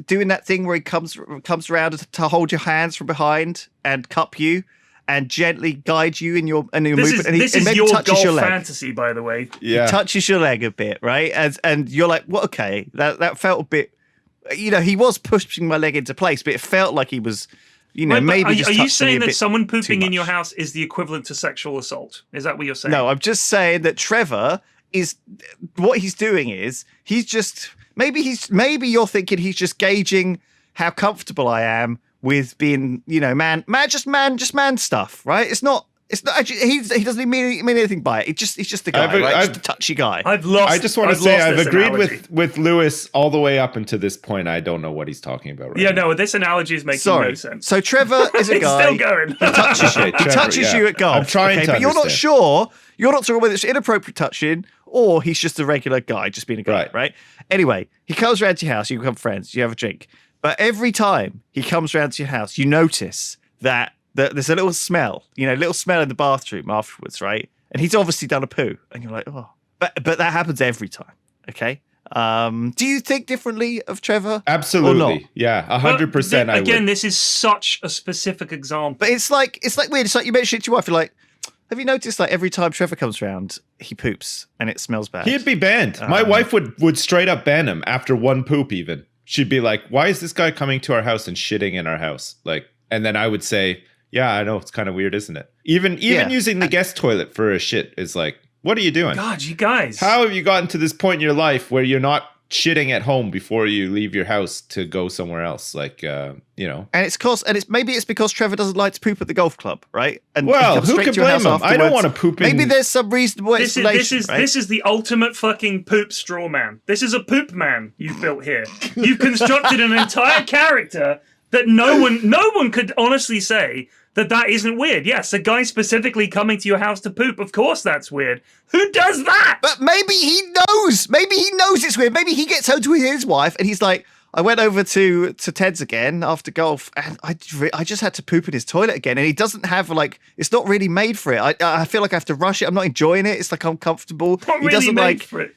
doing that thing where he comes around to hold your hands from behind and cup you and gently guide you in your movement. And This he is maybe your touches golf your leg. fantasy, by the way. Yeah. He touches your leg a bit, right? And you're like, well, okay, that felt a bit, he was pushing my leg into place, but it felt like he was, Right, maybe just are you touching me saying a that bit someone pooping too in your much. house is the equivalent to sexual assault? Is that what you're saying? No, I'm just saying that Trevor is what he's doing is he's just maybe you're thinking he's just gauging how comfortable I am with being, just man stuff, right? It's not actually, he doesn't even mean anything by it. He's just a guy, right? Just a touchy guy. I just want to say I've agreed with Lewis all the way up until this point. I don't know what he's talking about right now. No, this analogy is making no sense. So Trevor is a It's guy. still going. He touches you. He Trevor, touches yeah. you at golf. I'm trying to but you're not understand. sure. You're not sure whether it's inappropriate touching or he's just a regular guy, just being a guy, right? Anyway, he comes around to your house. You become friends. You have a drink. But every time he comes around to your house, you notice that there's a little smell in the bathroom afterwards, right? And he's obviously done a poo, and you're like, oh. But that happens every time, okay? Do you think differently of Trevor? Absolutely. Or not? Yeah, 100% I would. Again, this is such a specific example. But it's like weird. It's like you mentioned it to your wife. You're like, have you noticed like every time Trevor comes around, he poops and it smells bad? He'd be banned. My wife would straight up ban him after one poop even. She'd be like, why is this guy coming to our house and shitting in our house? Like, and then I would say, yeah, I know, it's kind of weird, isn't it? Even using the guest toilet for a shit is like, what are you doing? God, you guys. How have you gotten to this point in your life where you're not shitting at home before you leave your house to go somewhere else? Like, And maybe it's because Trevor doesn't like to poop at the golf club, right? And well, he comes who straight can to your blame house him? I don't afterwards. want to poop in. Maybe there's some reasonable explanation. This is the ultimate fucking poop straw man. This is a poop man you've built here. You've constructed an entire character that no one could honestly say that isn't weird. Yes, a guy specifically coming to your house to poop. Of course that's weird. Who does that? But maybe he knows. Maybe he knows it's weird. Maybe he gets home to his wife and he's like, I went over to Ted's again after golf and I just had to poop in his toilet again. And he doesn't have it's not really made for it. I feel like I have to rush it. I'm not enjoying it. It's like uncomfortable. Not He really doesn't made for it.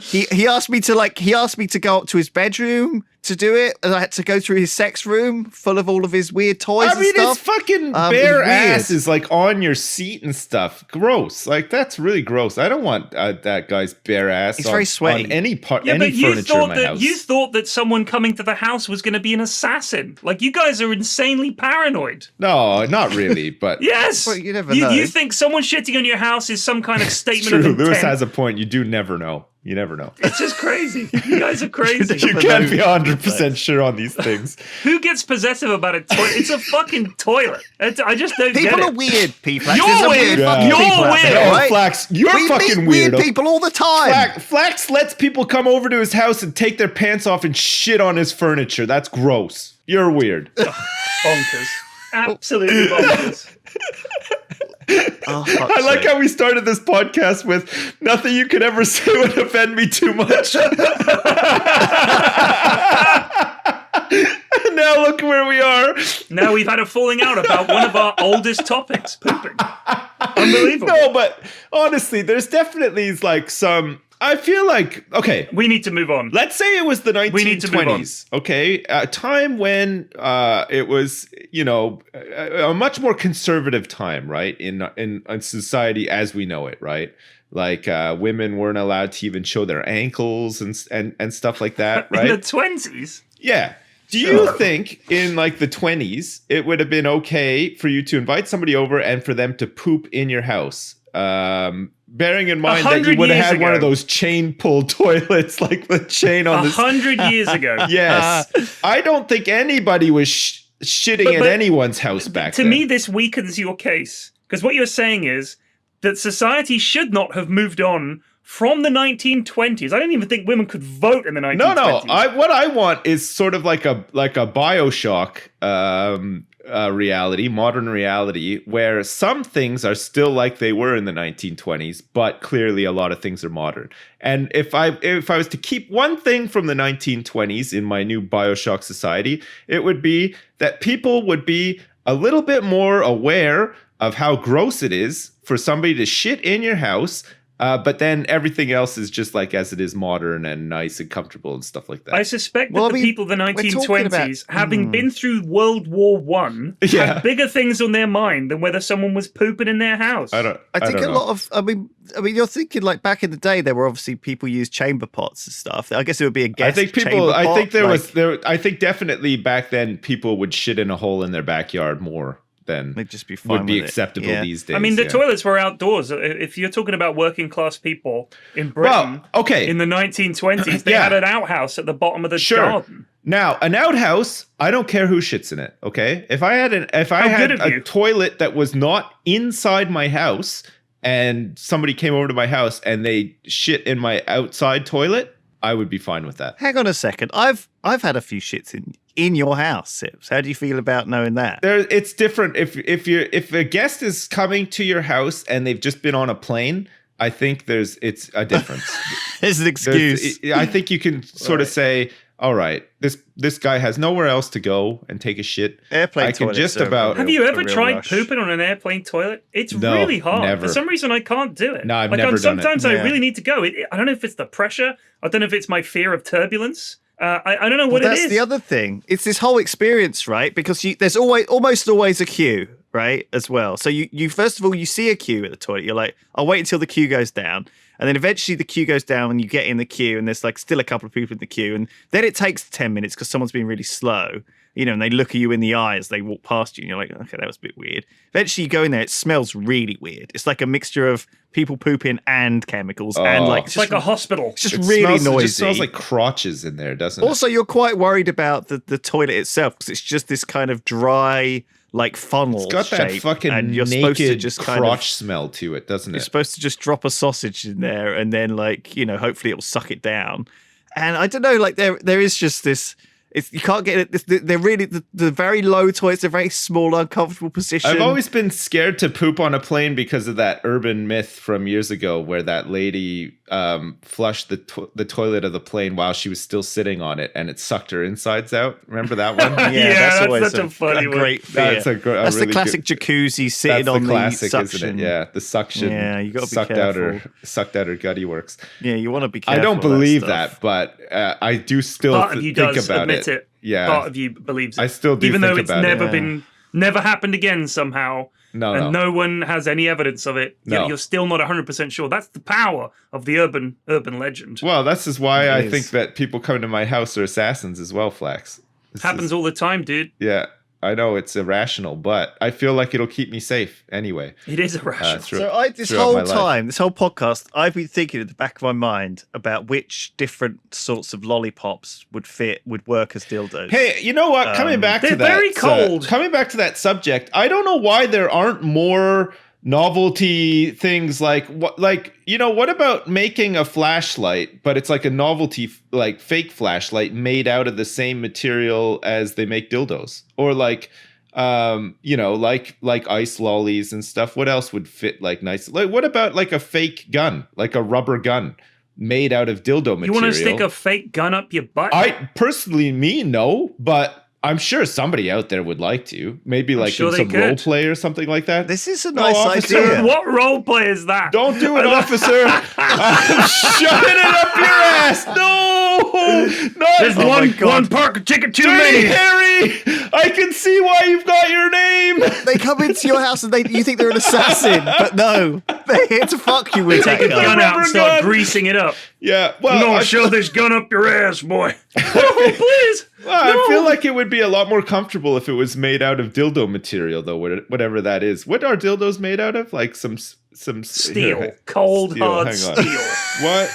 he asked me to go up to his bedroom to do it, and I had to go through his sex room full of all of his weird toys and his stuff. fucking It was bare weird. ass is like on your seat and stuff. Gross. Like that's really gross. I don't want that guy's bare ass. He's very sweaty. on any part, Yeah, any but you furniture in thought my that house. you thought that someone coming to the house was going to be an assassin. Like you guys are insanely paranoid. No, not really. But Yes. Well, you never know. You think someone shitting on your house is some kind of statement true. of intent. Lewis has a point. You do never know. You never know. It's just crazy. You guys are crazy. You can't be 100% sure on these things. Who gets possessive about a toilet? It's a fucking toilet. I just don't get People it. are weird, people. You're There's some weird. fucking You're people out weird. there, Oh, right? Flax, you're We fucking meet weird. weird people all the time. Flax lets people come over to his house and take their pants off and shit on his furniture. That's gross. You're weird. Bonkers. Absolutely bonkers. Oh, I like how we started this podcast with nothing you could ever say would offend me too much. Now look where we are. Now we've had a falling out about one of our oldest topics, pooping. Unbelievable. No, but honestly, there's definitely like some. I feel like, okay, We need to move on. let's say it was the We need to move on. 1920s, okay? A time when it was, a much more conservative time, right? In society as we know it, right? Like women weren't allowed to even show their ankles and stuff like that, right? In the 20s? Yeah. Do you think in like the 20s it would have been okay for you to invite somebody over and for them to poop in your house? Bearing in mind that you would have had one of those chain pull toilets, like the chain on the 100 years ago. Yes. I don't think anybody was shitting at anyone's house back then. To me, this weakens your case. Because what you're saying is that society should not have moved on from the 1920s. I don't even think women could vote in the 1920s. No. What I want is sort of like a BioShock reality, modern reality, where some things are still like they were in the 1920s, but clearly a lot of things are modern. And if I was to keep one thing from the 1920s in my new BioShock society, it would be that people would be a little bit more aware of how gross it is for somebody to shit in your house. But then everything else is just like as it is modern and nice and comfortable and stuff like that. I suspect that the people of the 1920s, having been through World War One, had bigger things on their mind than whether someone was pooping in their house. I think a lot of, I mean, you're thinking like back in the day, there were obviously people used chamber pots and stuff. I guess it would be a guest. I think definitely back then people would shit in a hole in their backyard more than they'd just be fine would be with acceptable these days. I mean, the toilets were outdoors. If you're talking about working class people in Britain, in the 1920s, they had an outhouse at the bottom of the garden. Now, an outhouse, I don't care who shits in it. Okay, if I had a toilet that was not inside my house, and somebody came over to my house and they shit in my outside toilet, I would be fine with that. Hang on a second. I've had a few shits in your house, Sips. How do you feel about knowing that? It's different if a guest is coming to your house and they've just been on a plane. I think it's a difference. There's an excuse. I think you can sort of say, all right, this guy has nowhere else to go and take a shit. Airplane toilets. Have you ever tried pooping on an airplane toilet? It's really hard. Never. For some reason, I can't do it. No, I've never done it. Sometimes I really need to go. I don't know if it's the pressure. I don't know if it's my fear of turbulence. I don't know what it is. That's the other thing. It's this whole experience, right? Because there's almost always a queue, right? As well. So you first of all, you see a queue at the toilet. You're like, I'll wait until the queue goes down. And then eventually the queue goes down and you get in the queue and there's like still a couple of people in the queue. And then it takes 10 minutes because someone's been really slow, and they look at you in the eye as they walk past you and you're like, okay, that was a bit weird. Eventually you go in there, it smells really weird. It's like a mixture of people pooping and chemicals and like... It's like a hospital. It's just really noisy. It just smells like crotches in there, doesn't it? Also, you're quite worried about the toilet itself because it's just this kind of dry... like funnel it's got that shape, fucking and you're naked supposed to just crotch smell to it, doesn't it? You're supposed to just drop a sausage in there and then hopefully it will suck it down. And I don't know, like there is just this. You can't get it. They're really the very low toilets. They're very small, uncomfortable position. I've always been scared to poop on a plane because of that urban myth from years ago, where that lady flushed the toilet of the plane while she was still sitting on it, and it sucked her insides out. Remember that one? That's such a funny one. Great fear. That's really the classic jacuzzi sitting on the suction. Isn't it? Yeah, the suction. Yeah, you got to be careful. Sucked out her gutty works. Yeah, you want to be careful. I don't believe that, but I do still think about it. Yeah, part of you believes it. I still do, even think though it's about never happened again somehow. No one has any evidence of it. No. You're still not 100% sure. That's the power of the urban legend. Well, this is why I think that people coming to my house are assassins as well, Flax. Happens all the time, dude. Yeah, I know it's irrational, but I feel like it'll keep me safe anyway. It is irrational. This whole podcast, I've been thinking at the back of my mind about which different sorts of lollipops would work as dildos. Hey, you know what? Coming back to that, they're very cold. Coming back to that subject, I don't know why there aren't more novelty things like what about making a flashlight, but it's like a novelty like fake flashlight made out of the same material as they make dildos, or like like ice lollies and stuff. What else would fit like nice? Like, what about like a fake gun, like a rubber gun made out of dildo material? You want to stick a fake gun up your butt? I personally, no, but I'm sure somebody out there would like to. Maybe like sure in some role play or something like that. This is a nice officer. idea. What role play is that? Don't do it, officer. I'm shoving it up your ass. No, not There's one park ticket too Dirty many. Harry. I can see why you've got your name. They come into your house and you think they're an assassin, but no, they're here to fuck you with Take that a gun gun. out and Rubber start gun. greasing it up. Yeah, well, I'm gonna I- shove this gun up your ass, boy. Oh, please. Well, No. I feel like it would be a lot more comfortable if it was made out of dildo material, though. Whatever that is. What are dildos made out of? Like some Steel. here, Cold, steel, hard hang on. steel. What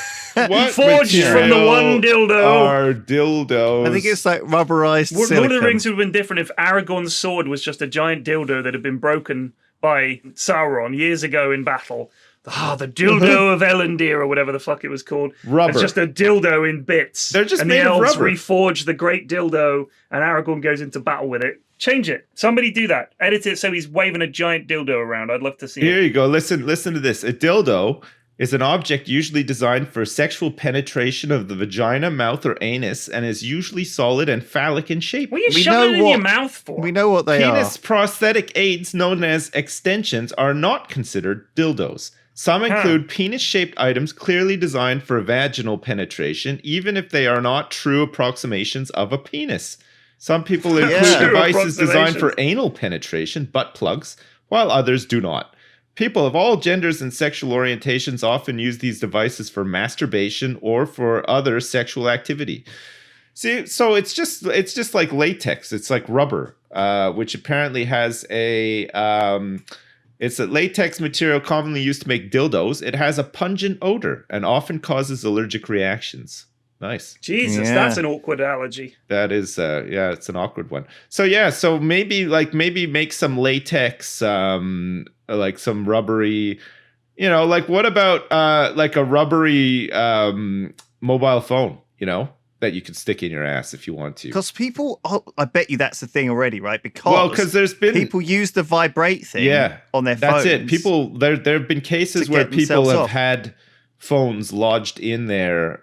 Forged from the one material dildo. are dildos? I think it's like rubberized Lord silicone. of the Rings would have been different if Aragorn's sword was just a giant dildo that had been broken by Sauron years ago in battle. The dildo of Elendil or whatever the fuck it was called. Rubber. It's just a dildo in bits. They're just and made the of elves rubber. reforge the great dildo and Aragorn goes into battle with it. Change it. Somebody do that. Edit it so he's waving a giant dildo around. I'd love to see Here it. you go. Listen to this. A dildo is an object usually designed for sexual penetration of the vagina, mouth, or anus, and is usually solid and phallic in shape. What are you We shoving it know in your what- mouth for? We know what they Penis are. prosthetic aids known as extensions are not considered dildos. Some include penis-shaped items clearly designed for vaginal penetration, even if they are not true approximations of a penis. Some people include Yeah. True devices designed for approximations. anal penetration, butt plugs, while others do not. People of all genders and sexual orientations often use these devices for masturbation or for other sexual activity. See, so it's just like latex. It's like rubber, which apparently has it's a latex material commonly used to make dildos. It has a pungent odor and often causes allergic reactions. Nice. Jesus, Yeah. that's an awkward allergy. That is, it's an awkward one. So maybe make some latex, like some rubbery, like what about like a rubbery mobile phone, that you could stick in your ass if you want to. Because people, I bet you that's the thing already, right? Because There's been people use the vibrate thing on their phones. That's it. People, there have been cases to where get people themselves have off. had phones lodged in their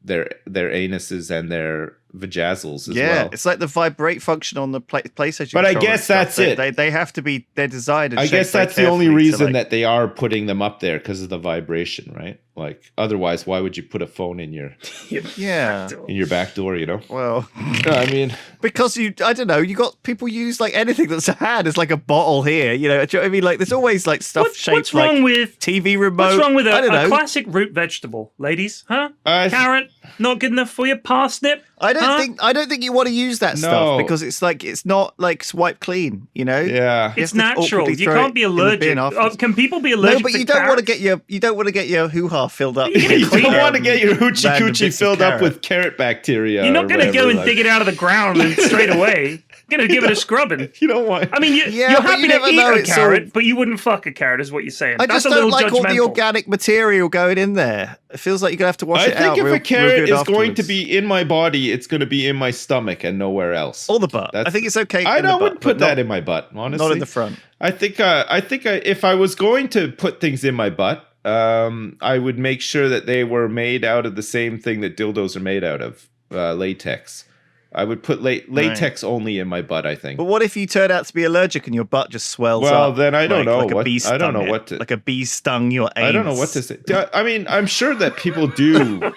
anuses and their vajazzles as Yeah, well. it's like the vibrate function on the PlayStation. But I controller guess and stuff. that's it. They have to be. They're designed. And I guess shaped very that's the only carefully to, reason like- that they are putting them up there, because of the vibration, right? Like otherwise, why would you put a phone in your Yeah. back door? Well, I mean, because I don't know. You got people use like anything that's a hand. It's like a bottle here. Do you know what I mean? Like there's always like stuff shaped What's wrong like with TV remote. What's wrong with I don't a know. classic root vegetable, ladies? Huh? Carrot. Not good enough for you? Parsnip? I Huh? don't think you want to use that No. stuff because it's not like swipe clean. yeah. You It's have to natural. awkwardly You throw can't it be in the allergic. bin afterwards. Can people be allergic No, but to you don't want to carrots? get your hoo-ha filled up. You You clean don't it. want to get your hoochie Random coochie bits of filled up carrot. with carrot bacteria. You're not or going to go whatever, and like- dig it out of the ground and straight away. You're going to give it a scrubbing. You don't want. I mean, Yeah, you're but happy you to never eat know, a it's carrot, all- but you wouldn't fuck a carrot, is what you're saying. I That's just a little don't like all the judgmental. organic material going in there. It feels like you're gonna have to wash I it out. think if real- a carrot real is good going to afterwards. be in my body, it's going to be in my stomach and nowhere else. or the butt, That's- I think it's okay. I in the butt, wouldn't put but that not, in my butt, honestly. not in the front. I think if I was going to put things in my butt, I would make sure that they were made out of the same thing that dildos are made out of, latex. I would put latex only in my butt, I think. But what if you turn out to be allergic and your butt just swells up? Well, then I don't know like a what- bee I don't stung know it, what to- like a bee stung your anus. I don't know what to say. I mean, I'm sure that people do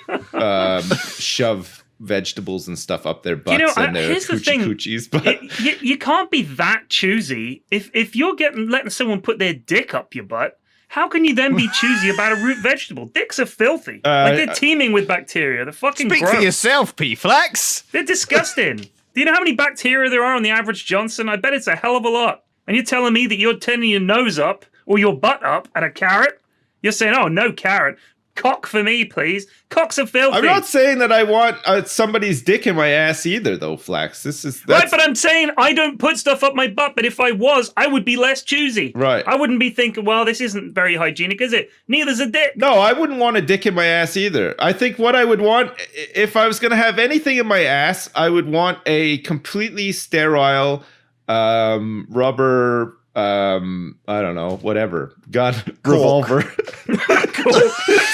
shove vegetables and stuff up their butts and their here's the thing. coochies, but You can't be that choosy. If you're letting someone put their dick up your butt, how can you then be choosy about a root vegetable? Dicks are filthy. Like they're teeming with bacteria. They're fucking Speak gross. for yourself, P-Flax. They're disgusting. Do you know how many bacteria there are on the average Johnson? I bet it's a hell of a lot. And you're telling me that you're turning your nose up or your butt up at a carrot? You're saying, oh, no carrot. Cock for me, please. Cocks are filthy. I'm not saying that I want somebody's dick in my ass either, though, Flax. Right, but I'm saying I don't put stuff up my butt, but if I was, I would be less choosy. Right. I wouldn't be thinking, well, this isn't very hygienic, is it? Neither's a dick. No, I wouldn't want a dick in my ass either. I think what I would want, if I was going to have anything in my ass, I would want a completely sterile, rubber, I don't know, whatever, gun, revolver,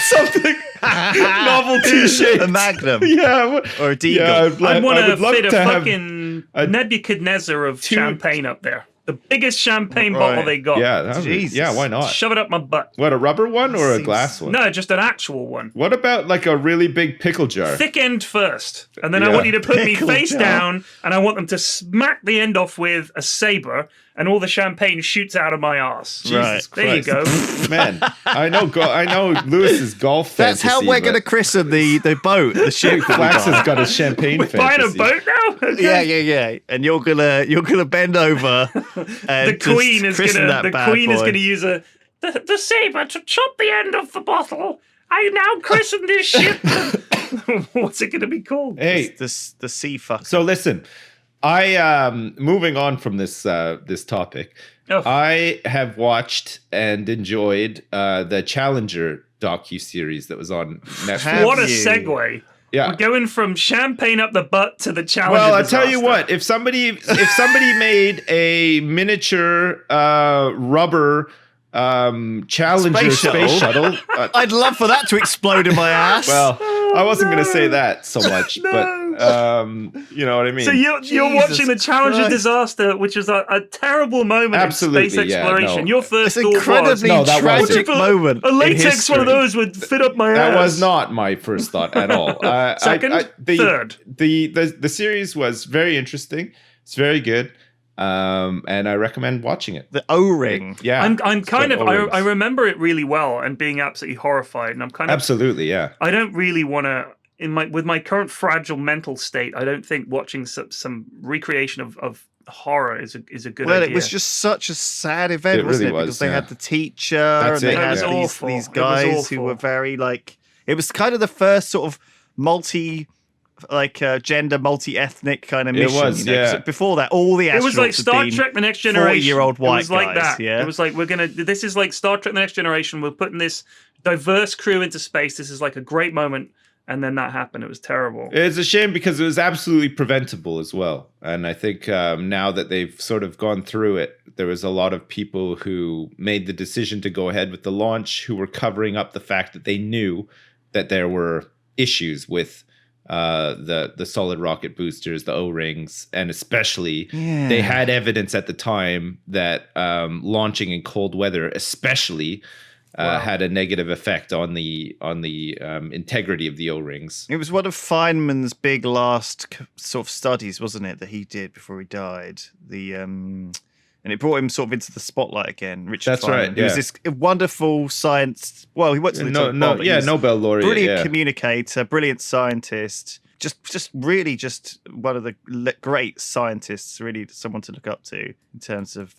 something novelty shaped. A Magnum. Yeah, or a Deagle. Yeah, I'd want to love fit a to have fucking a Nebuchadnezzar of two- champagne up there. The biggest champagne Right. bottle they got. Yeah, that would be- Jesus. yeah, why not? Shove it up my butt. What, a rubber one or a Seems- glass one? No, just an actual one. What about like a really big pickle jar? Thick end first. And then I Yeah. want you to put me Pickle face jar. down, and I want them to smack the end off with a saber, and all the champagne shoots out of my ass. Right. There you go. Man, I know Lewis's golf That's how fantasy, we're but going to christen the boat, the ship. that we Flax buy. has got a champagne We're buying a fantasy. boat now? Okay. Yeah. And you're gonna bend over. And The queen is christen gonna that bad boy. use the saber to chop the end off the bottle. I now christen this ship. What's it gonna be called? Hey, the sea fuck. so listen, I moving on from this this topic. Oh. I have watched and enjoyed the Challenger docu-series that was on Netflix. Have What a you? segue. Yeah. We're going from champagne up the butt to the challenge. Well, I tell you what, if somebody made a miniature rubber Challenger space shuttle, I'd love for that to explode in my ass. well, I wasn't going to say that so much, No. but you know what I mean. So you're Jesus watching the Challenger Christ. disaster, which is a terrible moment Absolutely, in space yeah, exploration. no. Your it's first an thought was, incredibly No, that wasn't. tragic moment. a in latex one of history. those would fit up my ass. That was not my first thought at all. Second? Third? The series was very interesting. It's very good, and I recommend watching it. The O-ring. Yeah, I'm it's kind got of O-rings. I remember it really well and being absolutely horrified, and I'm kind of Absolutely, yeah. I don't really want to with my current fragile mental state. I don't think watching some recreation of horror is a good Well, idea. it was just such a sad event, It wasn't really it? was, Because they yeah. had the teacher That's and they it, had yeah. It was awful. these It was guys who awful. were very like. It was kind of the first sort of gender, multi-ethnic kind of It mission. was, you know? 'Cause yeah. Before that, all the astronauts It was like had Star been Trek: The Next Generation. 40-year-old white It was like guys, that. yeah? It was like this is like Star Trek: The Next Generation. We're putting this diverse crew into space. This is like a great moment, and then that happened. It was terrible. It's a shame because it was absolutely preventable as well. And I think now that they've sort of gone through it, there was a lot of people who made the decision to go ahead with the launch who were covering up the fact that they knew that there were issues with the solid rocket boosters, the O-rings, and especially they had evidence at the time that launching in cold weather, especially, had a negative effect on the integrity of the O-rings. It was one of Feynman's big last sort of studies, wasn't it, that he did before he died? And it brought him sort of into the spotlight again. Richard That's Feynman. right, He was yeah. this wonderful science. Well, he worked in the atomic bomb, but he was Nobel laureate. brilliant yeah. communicator, brilliant scientist. Just really, just one of the great scientists. Really, someone to look up to in terms of.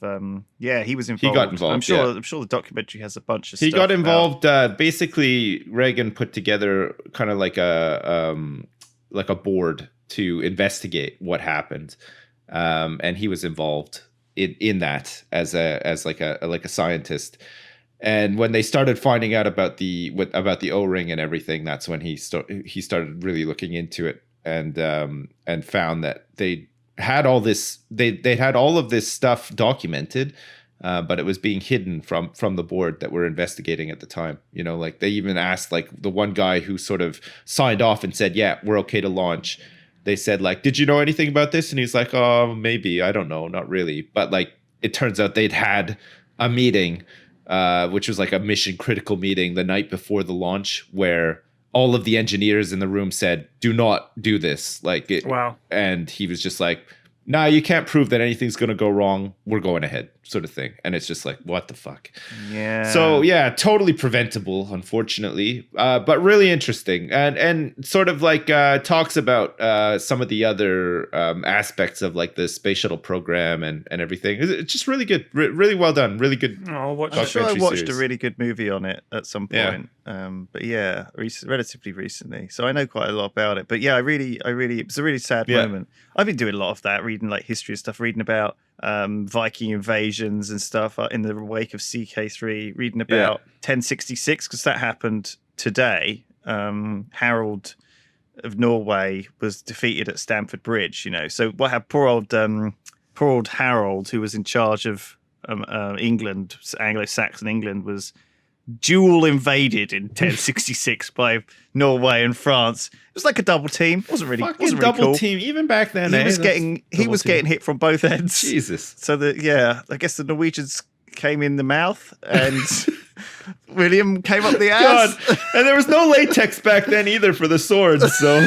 He was involved. got involved, I'm sure. yeah. I'm sure the documentary has a bunch of. He stuff got about- involved. Basically, Reagan put together kind of like a board to investigate what happened, and he was involved in that as a scientist. And when they started finding out about the O-ring and everything, that's when he started really looking into it and found that they had all this they had all of this stuff documented, but it was being hidden from the board that were investigating at the time. You know, like they even asked like the one guy who sort of signed off and said, "Yeah, we're okay to launch." They said like, "Did you know anything about this?" And he's like, "Oh, maybe. I don't know. Not really." But like, it turns out they'd had a meeting, which was like a mission critical meeting the night before the launch, where all of the engineers in the room said, "Do not do this." Like it, Wow. And he was just like, "Nah, you can't prove that anything's going to go wrong. We're going ahead," sort of thing. And it's just like, what the fuck? Yeah. So yeah, totally preventable, unfortunately, but really interesting, and sort of like talks about some of the other aspects of like the space shuttle program and everything. It's just really good, really well done, really good. Oh, watch I'm sure I documentary watched series. a really good movie on it at some Yeah. point. But yeah, relatively recently. So I know quite a lot about it. But yeah, it was a really sad Yeah. moment. I've been doing a lot of that, reading like history stuff, reading about Viking invasions and stuff in the wake of CK3, reading about 1066, because that happened today. Harold of Norway was defeated at Stamford Bridge, you know. So what happened? Poor old poor old Harold, who was in charge of England, Anglo-Saxon England, was dual invaded in 1066 by Norway and France. It was like a double team. It wasn't really, Fucking wasn't really double cool. team, even back then. He was getting hit from both ends. Jesus. So I guess the Norwegians came in the mouth and William came up the ass. God. And there was no latex back then either for the swords, so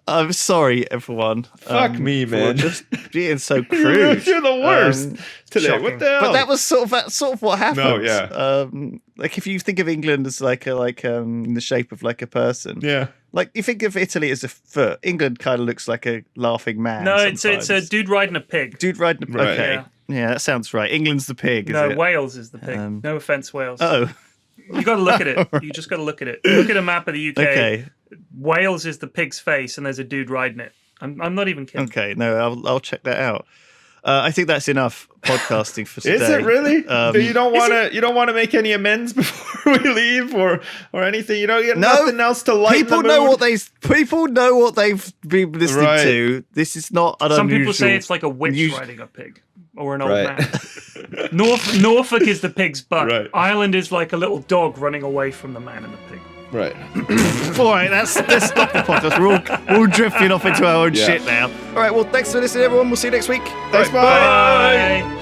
I'm sorry, everyone. Fuck me, for man. just being so crude. You're the worst today. shocking. What the hell? But that was sort of what happened. No, yeah. Like if you think of England as in the shape of like a person. Yeah. Like you think of Italy as a foot. England kind of looks like a laughing man. No, it's sometimes. a dude riding a pig. Dude riding a pig. Right. Okay. Yeah, that sounds right. England's the pig, is No, it? Wales is the pig. No offense, Wales. Oh, You got to look at it. You just got to look at it. Look at a map of the UK. okay. Wales is the pig's face, and there's a dude riding it. I'm not even kidding. Okay, no, I'll check that out. I think that's enough podcasting for today. Is it really? But you don't want to make any amends before we leave or anything. You don't get nothing else to lighten People the know mood? people know what they've been listening Right. to. This is not an Some unusual. people say it's like a witch unusual- riding a pig or an old Right. man. Norfolk is the pig's butt. Right. Ireland is like a little dog running away from the man and the pig. Right. All right, let's stop the podcast. We're all drifting off into our own Yeah. shit now. All right, well, thanks for listening, everyone. We'll see you next week. Thanks, All right, bye. Bye.